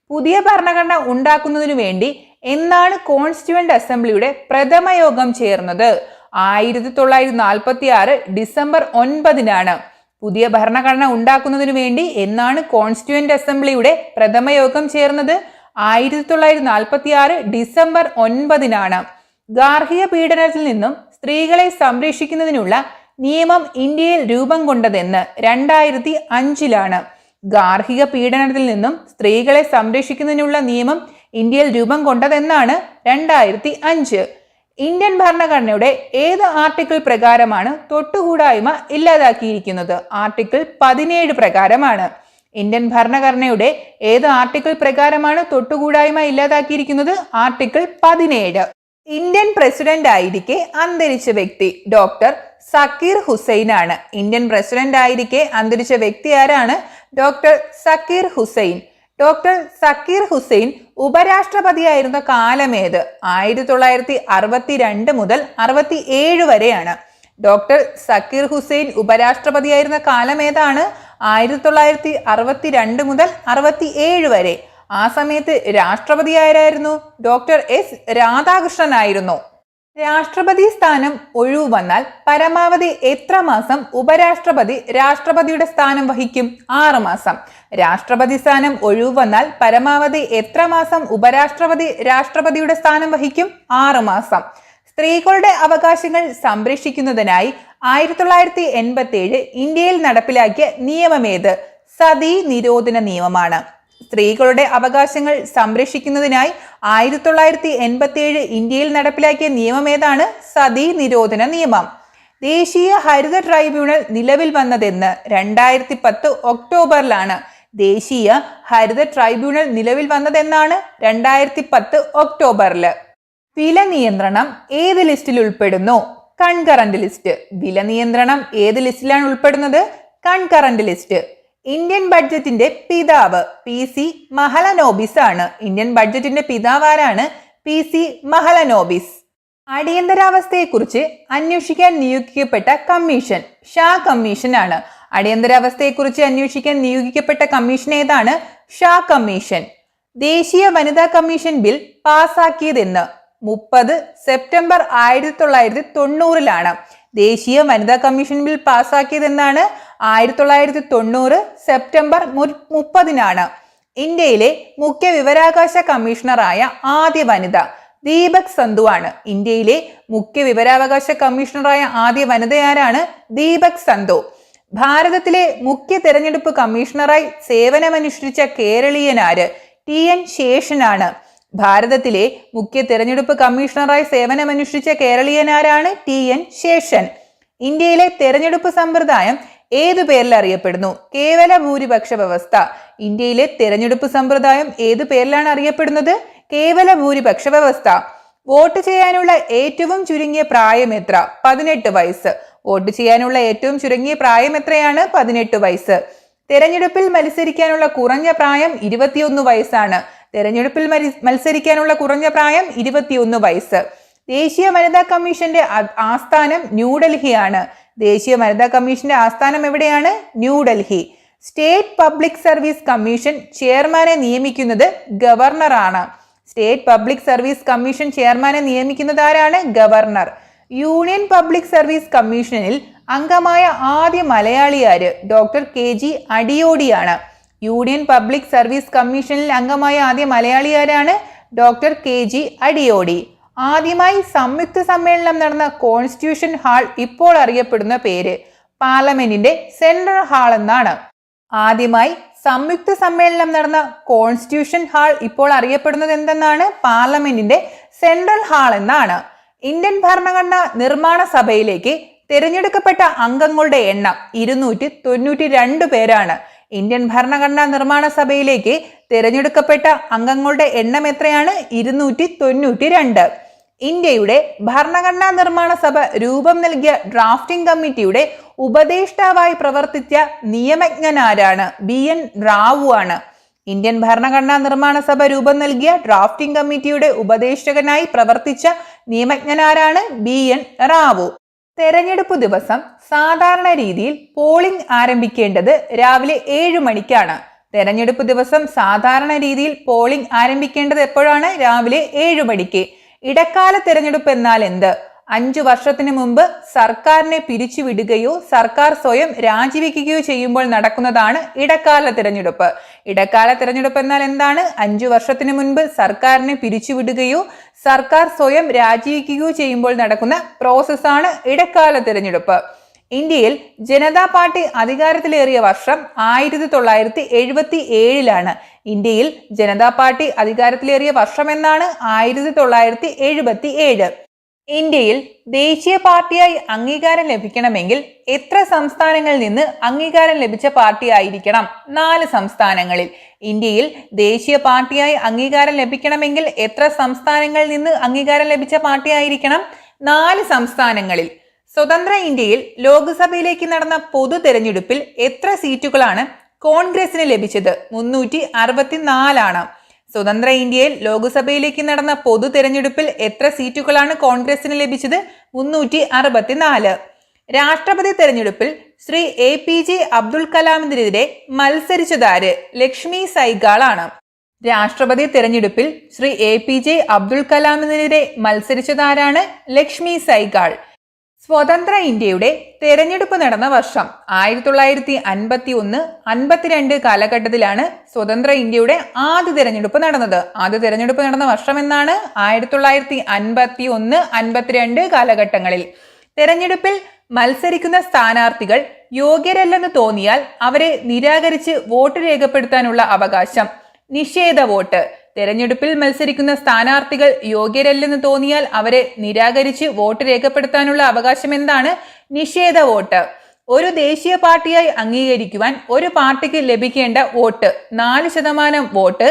പുതിയ ഭരണഘടന ഉണ്ടാക്കുന്നതിനു വേണ്ടി എന്നാണ് കോൺസ്റ്റിറ്റ്യൂവന്റ് അസംബ്ലിയുടെ പ്രഥമ യോഗം ചേർന്നത്? 1946 ഡിസംബർ 9-നാണ്. പുതിയ ഭരണഘടന ഉണ്ടാക്കുന്നതിനു വേണ്ടി എന്നാണ് കോൺസ്റ്റിറ്റ്യൂവന്റ് അസംബ്ലിയുടെ പ്രഥമ യോഗം ചേർന്നത്? 1946 ഡിസംബർ 9-നാണ്. ഗാർഹിക പീഡനത്തിൽ നിന്നും സ്ത്രീകളെ സംരക്ഷിക്കുന്നതിനുള്ള നിയമം ഇന്ത്യയിൽ രൂപം കൊണ്ടതെന്ന്? 2005-ലാണ്. ഗാർഹിക പീഡനത്തിൽ നിന്നും സ്ത്രീകളെ സംരക്ഷിക്കുന്നതിനുള്ള നിയമം ഇന്ത്യയിൽ രൂപം കൊണ്ടതെന്നാണ്? 2005. ഇന്ത്യൻ ഭരണഘടനയുടെ ഏത് ആർട്ടിക്കിൾ പ്രകാരമാണ് തൊട്ടുകൂടായ്മ ഇല്ലാതാക്കിയിരിക്കുന്നത്? ആർട്ടിക്കിൾ 17 പ്രകാരമാണ്. ഇന്ത്യൻ ഭരണഘടനയുടെ ഏത് ആർട്ടിക്കിൾ പ്രകാരമാണ് തൊട്ടുകൂടായ്മ ഇല്ലാതാക്കിയിരിക്കുന്നത്? ആർട്ടിക്കിൾ 17. ഇന്ത്യൻ പ്രസിഡന്റ് ആയിരിക്കെ അന്തരിച്ച വ്യക്തി ഡോക്ടർ സക്കീർ ഹുസൈൻ ആണ്. ഇന്ത്യൻ പ്രസിഡന്റ് ആയിരിക്കെ അന്തരിച്ച വ്യക്തി ആരാണ്? ഡോക്ടർ സക്കീർ ഹുസൈൻ. ഡോക്ടർ സക്കീർ ഹുസൈൻ ഉപരാഷ്ട്രപതിയായിരുന്ന കാലമേത്? 1962 മുതൽ 67 വരെയാണ്. ഡോക്ടർ സക്കീർ ഹുസൈൻ ഉപരാഷ്ട്രപതിയായിരുന്ന കാലം ഏതാണ്? 1962 മുതൽ 67 വരെ. ആ സമയത്ത് രാഷ്ട്രപതി ആരായിരുന്നു? ഡോക്ടർ എസ് രാധാകൃഷ്ണൻ ആയിരുന്നു. രാഷ്ട്രപതി സ്ഥാനം ഒഴിവ് വന്നാൽ പരമാവധി എത്ര മാസം ഉപരാഷ്ട്രപതി രാഷ്ട്രപതിയുടെ സ്ഥാനം വഹിക്കും? 6 മാസം. രാഷ്ട്രപതി സ്ഥാനം ഒഴിവ് വന്നാൽ പരമാവധി എത്ര മാസം ഉപരാഷ്ട്രപതി രാഷ്ട്രപതിയുടെ സ്ഥാനം വഹിക്കും? 6 മാസം. സ്ത്രീകളുടെ അവകാശങ്ങൾ സംരക്ഷിക്കുന്നതിനായി 1987 ഇന്ത്യയിൽ നടപ്പിലാക്കിയ നിയമമേത്? സതി നിരോധന നിയമമാണ്. സ്ത്രീകളുടെ അവകാശങ്ങൾ സംരക്ഷിക്കുന്നതിനായി 1987 ഇന്ത്യയിൽ നടപ്പിലാക്കിയ നിയമം ഏതാണ്? സതി നിരോധന നിയമം. ദേശീയ ഹരിത ട്രൈബ്യൂണൽ നിലവിൽ വന്നതെന്ന്? 2010 ഒക്ടോബറിലാണ് ദേശീയ ഹരിത ട്രൈബ്യൂണൽ നിലവിൽ വന്നതെന്നാണ്? 2010 ഒക്ടോബറിൽ. വില നിയന്ത്രണം ഏത് ലിസ്റ്റിൽ ഉൾപ്പെടുന്നു? Concurrent list. വില നിയന്ത്രണം ഏത് ലിസ്റ്റിലാണ് ഉൾപ്പെടുന്നത്? Concurrent list. ഇന്ത്യൻ ബഡ്ജറ്റിന്റെ പിതാവ് PC മഹലനോബിസ് ആണ്. ഇന്ത്യൻ ബഡ്ജറ്റിന്റെ പിതാവ് ആരാണ്? PC മഹലനോബിസ്. അടിയന്തരാവസ്ഥയെക്കുറിച്ച് അന്വേഷിക്കാൻ നിയോഗിക്കപ്പെട്ട കമ്മീഷൻ ഷാ കമ്മീഷൻ ആണ്. അടിയന്തരാവസ്ഥയെക്കുറിച്ച് അന്വേഷിക്കാൻ നിയോഗിക്കപ്പെട്ട കമ്മീഷൻ ഏതാണ്? ഷാ കമ്മീഷൻ. ദേശീയ വനിതാ കമ്മീഷൻ ബിൽ പാസാക്കിയതെന്ന്? 30 സെപ്റ്റംബർ 1990 ദേശീയ വനിതാ കമ്മീഷൻ ബിൽ പാസാക്കിയതെന്നാണ്? 1990 സെപ്റ്റംബർ 30 ഇന്ത്യയിലെ മുഖ്യ വിവരാവകാശ കമ്മീഷണറായ ആദ്യ വനിത ദീപക് സന്ധു ആണ്. ഇന്ത്യയിലെ മുഖ്യ വിവരാവകാശ കമ്മീഷണറായ ആദ്യ വനിതയാരാണ്? ദീപക് സന്ധു. ഭാരതത്തിലെ മുഖ്യ തെരഞ്ഞെടുപ്പ് കമ്മീഷണറായി സേവനമനുഷ്ഠിച്ച കേരളീയനാര്? TN ശേഷനാണ്. ഭാരതത്തിലെ മുഖ്യ തെരഞ്ഞെടുപ്പ് കമ്മീഷണറായി സേവനമനുഷ്ഠിച്ച കേരളീയനാരാണ്? TN ശേഷൻ. ഇന്ത്യയിലെ തെരഞ്ഞെടുപ്പ് സമ്പ്രദായം ഏതു പേരിൽ അറിയപ്പെടുന്നു? കേവല ഭൂരിപക്ഷ വ്യവസ്ഥ. ഇന്ത്യയിലെ തെരഞ്ഞെടുപ്പ് സമ്പ്രദായം ഏതു പേരിലാണ് അറിയപ്പെടുന്നത്? കേവല ഭൂരിപക്ഷ വ്യവസ്ഥ. വോട്ട് ചെയ്യാനുള്ള ഏറ്റവും ചുരുങ്ങിയ പ്രായം എത്ര? 18 വയസ്സ്. വോട്ട് ചെയ്യാനുള്ള ഏറ്റവും ചുരുങ്ങിയ പ്രായം എത്രയാണ്? 18 വയസ്സ്. തെരഞ്ഞെടുപ്പിൽ മത്സരിക്കാനുള്ള കുറഞ്ഞ പ്രായം 21 വയസ്സാണ്. തെരഞ്ഞെടുപ്പിൽ മത്സരിക്കാനുള്ള കുറഞ്ഞ പ്രായം 21 വയസ്സ്. ദേശീയ വനിതാ കമ്മീഷന്റെ ആസ്ഥാനം ന്യൂഡൽഹിയാണ്. ദേശീയ വനിതാ കമ്മീഷന്റെ ആസ്ഥാനം എവിടെയാണ്? New Delhi. State public service commission ചെയർമാനെ നിയമിക്കുന്നത് ഗവർണറാണ്. സ്റ്റേറ്റ് പബ്ലിക് സർവീസ് കമ്മീഷൻ ചെയർമാനെ നിയമിക്കുന്നത് ആരാണ്? ഗവർണർ. യൂണിയൻ പബ്ലിക് സർവീസ് കമ്മീഷനിൽ അംഗമായ ആദ്യ മലയാളിയാര്? ഡോക്ടർ KG അടിയോടിയാണ്. യൂണിയൻ പബ്ലിക് സർവീസ് കമ്മീഷനിൽ അംഗമായ ആദ്യ മലയാളിയാരാണ്? Doctor KG Adiyodi. ആദ്യമായി സംയുക്ത സമ്മേളനം നടന്ന കോൺസ്റ്റിറ്റ്യൂഷൻ ഹാൾ ഇപ്പോൾ അറിയപ്പെടുന്ന പേര്? പാർലമെന്റിന്റെ സെൻട്രൽ ഹാൾ എന്നാണ്. ആദ്യമായി സംയുക്ത സമ്മേളനം നടന്ന കോൺസ്റ്റിറ്റ്യൂഷൻ ഹാൾ ഇപ്പോൾ അറിയപ്പെടുന്നത് എന്തെന്നാണ്? പാർലമെന്റിന്റെ സെൻട്രൽ ഹാൾ എന്നാണ്. ഇന്ത്യൻ ഭരണഘടനാ നിർമ്മാണ സഭയിലേക്ക് തിരഞ്ഞെടുക്കപ്പെട്ട അംഗങ്ങളുടെ എണ്ണം 292 പേരാണ്. ഇന്ത്യൻ ഭരണഘടനാ നിർമ്മാണ സഭയിലേക്ക് തിരഞ്ഞെടുക്കപ്പെട്ട അംഗങ്ങളുടെ എണ്ണം എത്രയാണ്? 292. ഇന്ത്യയുടെ ഭരണഘടനാ നിർമ്മാണ സഭ രൂപം നൽകിയ ഡ്രാഫ്റ്റിംഗ് കമ്മിറ്റിയുടെ ഉപദേഷ്ടാവായി പ്രവർത്തിച്ച നിയമജ്ഞനാരാണ്? BN റാവു ആണ്. ഇന്ത്യൻ ഭരണഘടനാ നിർമ്മാണ സഭ രൂപം നൽകിയ ഡ്രാഫ്റ്റിംഗ് കമ്മിറ്റിയുടെ ഉപദേഷ്ടകനായി പ്രവർത്തിച്ച നിയമജ്ഞനാരാണ്? BN റാവു. തെരഞ്ഞെടുപ്പ് ദിവസം സാധാരണ രീതിയിൽ പോളിംഗ് ആരംഭിക്കേണ്ടത് രാവിലെ 7 മണിക്കാണ്. തെരഞ്ഞെടുപ്പ് ദിവസം സാധാരണ രീതിയിൽ പോളിംഗ് ആരംഭിക്കേണ്ടത് എപ്പോഴാണ്? രാവിലെ 7 മണിക്ക്. ഇടക്കാല തെരഞ്ഞെടുപ്പ് എന്നാൽ എന്ത്? 5 വർഷത്തിന് മുമ്പ് സർക്കാരിനെ പിരിച്ചുവിടുകയോ സർക്കാർ സ്വയം രാജിവെക്കുകയോ ചെയ്യുമ്പോൾ നടക്കുന്നതാണ് ഇടക്കാല തിരഞ്ഞെടുപ്പ്. ഇടക്കാല തിരഞ്ഞെടുപ്പ് എന്നാൽ എന്താണ്? 5 വർഷത്തിന് മുൻപ് സർക്കാരിനെ പിരിച്ചുവിടുകയോ സർക്കാർ സ്വയം രാജിവെക്കുകയോ ചെയ്യുമ്പോൾ നടക്കുന്ന പ്രോസസ്സാണ് ഇടക്കാല തിരഞ്ഞെടുപ്പ്. ഇന്ത്യയിൽ ജനതാ പാർട്ടി അധികാരത്തിലേറിയ വർഷം 1977 ഇന്ത്യയിൽ ജനതാ പാർട്ടി അധികാരത്തിലേറിയ വർഷം എന്നാണ്? 1977. ഇന്ത്യയിൽ ദേശീയ പാർട്ടിയായി അംഗീകാരം ലഭിക്കണമെങ്കിൽ എത്ര സംസ്ഥാനങ്ങളിൽ നിന്ന് അംഗീകാരം ലഭിച്ച പാർട്ടി ആയിരിക്കണം? 4 സംസ്ഥാനങ്ങളിൽ. ഇന്ത്യയിൽ ദേശീയ പാർട്ടിയായി അംഗീകാരം ലഭിക്കണമെങ്കിൽ എത്ര സംസ്ഥാനങ്ങളിൽ നിന്ന് അംഗീകാരം ലഭിച്ച പാർട്ടി ആയിരിക്കണം? 4 സംസ്ഥാനങ്ങളിൽ. സ്വതന്ത്ര ഇന്ത്യയിൽ ലോക്സഭയിലേക്ക് നടന്ന പൊതു തെരഞ്ഞെടുപ്പിൽ എത്ര സീറ്റുകളാണ് കോൺഗ്രസിന് ലഭിച്ചത്? 364. സ്വതന്ത്ര ഇന്ത്യയിൽ ലോക്സഭയിലേക്ക് നടന്ന പൊതു തെരഞ്ഞെടുപ്പിൽ എത്ര സീറ്റുകളാണ് കോൺഗ്രസിന് ലഭിച്ചത്? 364. രാഷ്ട്രപതി തെരഞ്ഞെടുപ്പിൽ ശ്രീ APJ അബ്ദുൽ കലാമിനെതിരെ മത്സരിച്ചതാര്? ലക്ഷ്മി സൈഗാൾ ആണ്. രാഷ്ട്രപതി തെരഞ്ഞെടുപ്പിൽ ശ്രീ APJ അബ്ദുൽ കലാമിനെതിരെ മത്സരിച്ചതാരാണ്? ലക്ഷ്മി സൈഗാൾ. സ്വതന്ത്ര ഇന്ത്യയുടെ തെരഞ്ഞെടുപ്പ് നടന്ന വർഷം 1951-52 കാലഘട്ടത്തിലാണ് സ്വതന്ത്ര ഇന്ത്യയുടെ ആദ്യ തെരഞ്ഞെടുപ്പ് നടന്നത്. ആദ്യ തെരഞ്ഞെടുപ്പ് നടന്ന വർഷം എന്നാണ്? 1951-52 കാലഘട്ടങ്ങളിൽ. തെരഞ്ഞെടുപ്പിൽ മത്സരിക്കുന്ന സ്ഥാനാർത്ഥികൾ യോഗ്യരല്ലെന്ന് തോന്നിയാൽ അവരെ നിരാകരിച്ച് വോട്ട് രേഖപ്പെടുത്താനുള്ള അവകാശം. നിഷേധ വോട്ട്. തെരഞ്ഞെടുപ്പിൽ മത്സരിക്കുന്ന സ്ഥാനാർത്ഥികൾ യോഗ്യരല്ലെന്ന് തോന്നിയാൽ അവരെ നിരാകരിച്ച് വോട്ട് രേഖപ്പെടുത്താനുള്ള അവകാശം എന്താണ്? നിഷേധ വോട്ട്. ഒരു ദേശീയ പാർട്ടിയായി അംഗീകരിക്കുവാൻ ഒരു പാർട്ടിക്ക് ലഭിക്കേണ്ട വോട്ട് 4% വോട്ട്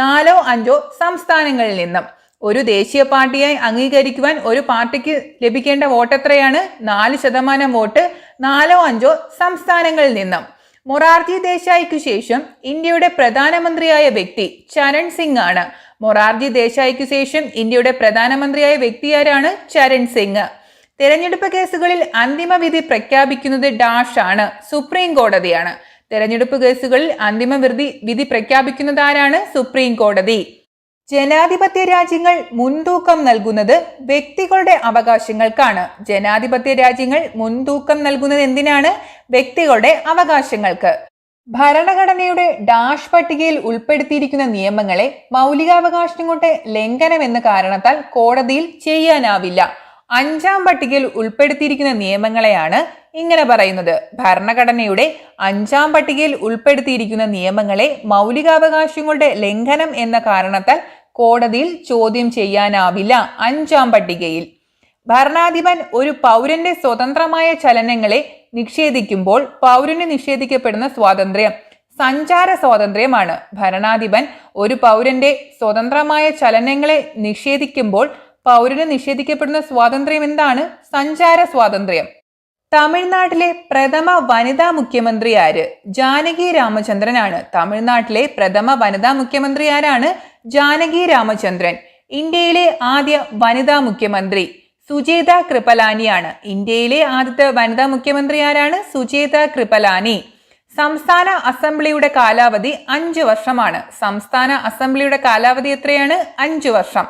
4-5 സംസ്ഥാനങ്ങളിൽ നിന്നും. ഒരു ദേശീയ പാർട്ടിയായി അംഗീകരിക്കുവാൻ ഒരു പാർട്ടിക്ക് ലഭിക്കേണ്ട വോട്ട് എത്രയാണ്? 4% വോട്ട് 4-5 സംസ്ഥാനങ്ങളിൽ നിന്നും. മൊറാർജി ദേശായിക്കു ശേഷം ഇന്ത്യയുടെ പ്രധാനമന്ത്രിയായ വ്യക്തി ചരൺ സിംഗ് ആണ്. മൊറാർജി ദേശായിക്കു ശേഷം ഇന്ത്യയുടെ പ്രധാനമന്ത്രിയായ വ്യക്തി ആരാണ്? ചരൺ സിംഗ്. തെരഞ്ഞെടുപ്പ് കേസുകളിൽ അന്തിമ വിധി പ്രഖ്യാപിക്കുന്നത് ഡാഷ് ആണ്, സുപ്രീം കോടതിയാണ്. തെരഞ്ഞെടുപ്പ് കേസുകളിൽ അന്തിമ വിധി പ്രഖ്യാപിക്കുന്നത് ആരാണ്? സുപ്രീം കോടതി. ജനാധിപത്യ രാജ്യങ്ങൾ മുൻതൂക്കം നൽകുന്നത് വ്യക്തികളുടെ അവകാശങ്ങൾക്കാണ്. ജനാധിപത്യ രാജ്യങ്ങൾ മുൻതൂക്കം നൽകുന്നത് എന്തിനാണ്? വ്യക്തികളുടെ അവകാശങ്ങൾക്ക്. ഭരണഘടനയുടെ ഡാഷ് പട്ടികയിൽ ഉൾപ്പെടുത്തിയിരിക്കുന്ന നിയമങ്ങളെ മൗലികാവകാശങ്ങളുടെ ലംഘനം എന്ന കാരണത്താൽ കോടതിയിൽ ചെയ്യാനാവില്ല. 5-ാം പട്ടികയിൽ ഉൾപ്പെടുത്തിയിരിക്കുന്ന നിയമങ്ങളെയാണ് ഇങ്ങനെ പറയുന്നത്. ഭരണഘടനയുടെ 5-ാം പട്ടികയിൽ ഉൾപ്പെടുത്തിയിരിക്കുന്ന നിയമങ്ങളെ മൗലികാവകാശങ്ങളുടെ ലംഘനം എന്ന കാരണത്താൽ കോടതിയിൽ ചോദ്യം ചെയ്യാനാവില്ല. 5-ാം പട്ടികയിൽ ഭരണാധിപൻ ഒരു പൗരന്റെ സ്വതന്ത്രമായ ചലനങ്ങളെ നിഷേധിക്കുമ്പോൾ പൗരന് നിഷേധിക്കപ്പെടുന്ന സ്വാതന്ത്ര്യം സഞ്ചാര സ്വാതന്ത്ര്യമാണ്. ഭരണാധിപൻ ഒരു പൗരന്റെ സ്വതന്ത്രമായ ചലനങ്ങളെ നിഷേധിക്കുമ്പോൾ പൗരന് നിഷേധിക്കപ്പെടുന്ന സ്വാതന്ത്ര്യം എന്താണ്? സഞ്ചാര സ്വാതന്ത്ര്യം. തമിഴ്നാട്ടിലെ പ്രഥമ വനിതാ മുഖ്യമന്ത്രി ആര്? ജാനകി രാമചന്ദ്രനാണ്. തമിഴ്നാട്ടിലെ പ്രഥമ വനിതാ മുഖ്യമന്ത്രി ആരാണ്? ജാനകി രാമചന്ദ്രൻ. ഇന്ത്യയിലെ ആദ്യ വനിതാ മുഖ്യമന്ത്രി സുചേത കൃപലാനിയാണ്. ഇന്ത്യയിലെ ആദ്യത്തെ വനിതാ മുഖ്യമന്ത്രി ആരാണ്? സുചേത കൃപലാനി. സംസ്ഥാന അസംബ്ലിയുടെ കാലാവധി 5 വർഷമാണ്. സംസ്ഥാന അസംബ്ലിയുടെ കാലാവധി എത്രയാണ്? 5 വർഷം.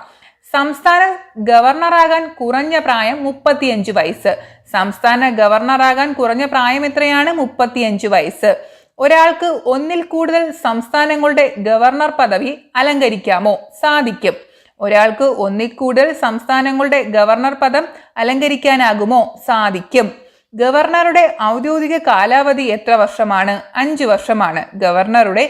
സംസ്ഥാന ഗവർണറാകാൻ കുറഞ്ഞ പ്രായം 35 വയസ്സ്. സംസ്ഥാന ഗവർണറാകാൻ കുറഞ്ഞ പ്രായം എത്രയാണ്? 35 വയസ്സ്. ഒരാൾക്ക് ഒന്നിൽ കൂടുതൽ സംസ്ഥാനങ്ങളുടെ ഗവർണർ പദവി അലങ്കരിക്കാമോ? സാധിക്കും. ഒരാൾക്ക് ഒന്നിൽ കൂടുതൽ സംസ്ഥാനങ്ങളുടെ ഗവർണർ പദം അലങ്കരിക്കാനാകുമോ? സാധിക്കും. ഗവർണറുടെ ഔദ്യോഗിക കാലാവധി എത്ര വർഷമാണ്? 5 വർഷമാണ്. ഗവർണറുടെ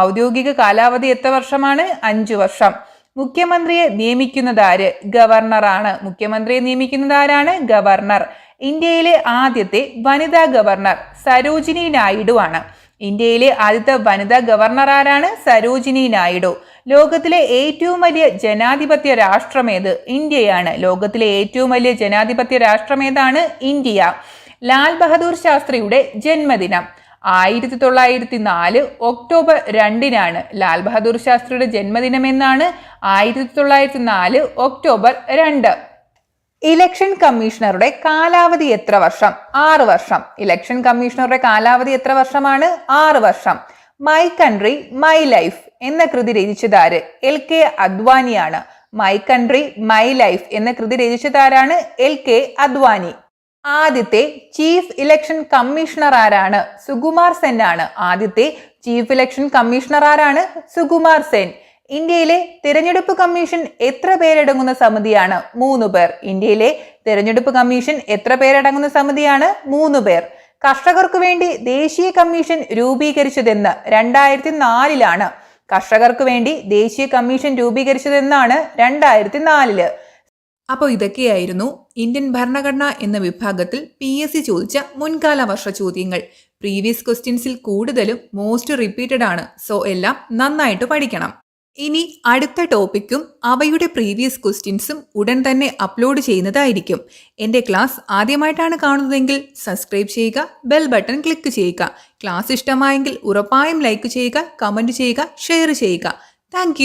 ഔദ്യോഗിക കാലാവധി എത്ര വർഷമാണ്? 5 വർഷം. മുഖ്യമന്ത്രിയെ നിയമിക്കുന്നത് ആര്? ഗവർണറാണ്. മുഖ്യമന്ത്രിയെ നിയമിക്കുന്നത് ആരാണ്? ഗവർണർ. ഇന്ത്യയിലെ ആദ്യത്തെ വനിതാ ഗവർണർ സരോജിനി നായിഡു ആണ്. ഇന്ത്യയിലെ ആദ്യത്തെ വനിതാ ഗവർണർ ആരാണ്? സരോജിനി നായിഡു. ലോകത്തിലെ ഏറ്റവും വലിയ ജനാധിപത്യ രാഷ്ട്രമേത്? ഇന്ത്യയാണ്. ലോകത്തിലെ ഏറ്റവും വലിയ ജനാധിപത്യ രാഷ്ട്രമേതാണ്? ഇന്ത്യ. ലാൽ ബഹദൂർ ശാസ്ത്രിയുടെ ജന്മദിനം 1904 ഒക്ടോബർ 2-നാണ്. ലാൽ ബഹദൂർ ശാസ്ത്രിയുടെ ജന്മദിനം എന്നാണ്? 1904 ഒക്ടോബർ 2. ഇലക്ഷൻ കമ്മീഷണറുടെ കാലാവധി എത്ര വർഷം? 6 വർഷം. ഇലക്ഷൻ കമ്മീഷണറുടെ കാലാവധി എത്ര വർഷമാണ്? 6 വർഷം. മൈ കൺട്രി മൈ ലൈഫ് എന്ന കൃതി രചിച്ചതാര്? LK അദ്വാനിയാണ്. മൈ കൺട്രി മൈ ലൈഫ് എന്ന കൃതി രചിച്ചതാരാണ്? LK അദ്വാനി. ആദ്യത്തെ ചീഫ് ഇലക്ഷൻ കമ്മീഷണർ ആരാണ്? സുകുമാർ സെൻ ആണ്. ആദ്യത്തെ ചീഫ് ഇലക്ഷൻ കമ്മീഷണർ ആരാണ്? സുകുമാർ സെൻ. ഇന്ത്യയിലെ തിരഞ്ഞെടുപ്പ് കമ്മീഷൻ എത്ര പേരടങ്ങുന്ന സമിതിയാണ്? 3 പേർ. ഇന്ത്യയിലെ തിരഞ്ഞെടുപ്പ് കമ്മീഷൻ എത്ര പേരടങ്ങുന്ന സമിതിയാണ്? 3 പേർ. കർഷകർക്ക് വേണ്ടി ദേശീയ കമ്മീഷൻ രൂപീകരിച്ചതെന്ന്? 2004-ലാണ്. കർഷകർക്ക് വേണ്ടി ദേശീയ കമ്മീഷൻ രൂപീകരിച്ചതെന്നാണ്? 2004. അപ്പോൾ ഇതൊക്കെയായിരുന്നു ഇന്ത്യൻ ഭരണഘടന എന്ന വിഭാഗത്തിൽ PSC ചോദിച്ച മുൻകാല വർഷ ചോദ്യങ്ങൾ. പ്രീവിയസ് ക്വസ്റ്റ്യൻസിൽ കൂടുതലും മോസ്റ്റ് റിപ്പീറ്റഡ് ആണ്. സോ എല്ലാം നന്നായിട്ട് പഠിക്കണം. ഇനി അടുത്ത ടോപ്പിക്കും അവയുടെ പ്രീവിയസ് ക്വസ്റ്റ്യൻസും ഉടൻ തന്നെ അപ്ലോഡ് ചെയ്യുന്നതായിരിക്കും. എൻ്റെ ക്ലാസ് ആദ്യമായിട്ടാണ് കാണുന്നതെങ്കിൽ സബ്സ്ക്രൈബ് ചെയ്യുക, ബെൽ ബട്ടൺ ക്ലിക്ക് ചെയ്യുക. ക്ലാസ് ഇഷ്ടമായെങ്കിൽ ഉറപ്പായും ലൈക്ക് ചെയ്യുക, കമൻറ്റ് ചെയ്യുക, ഷെയർ ചെയ്യുക. താങ്ക്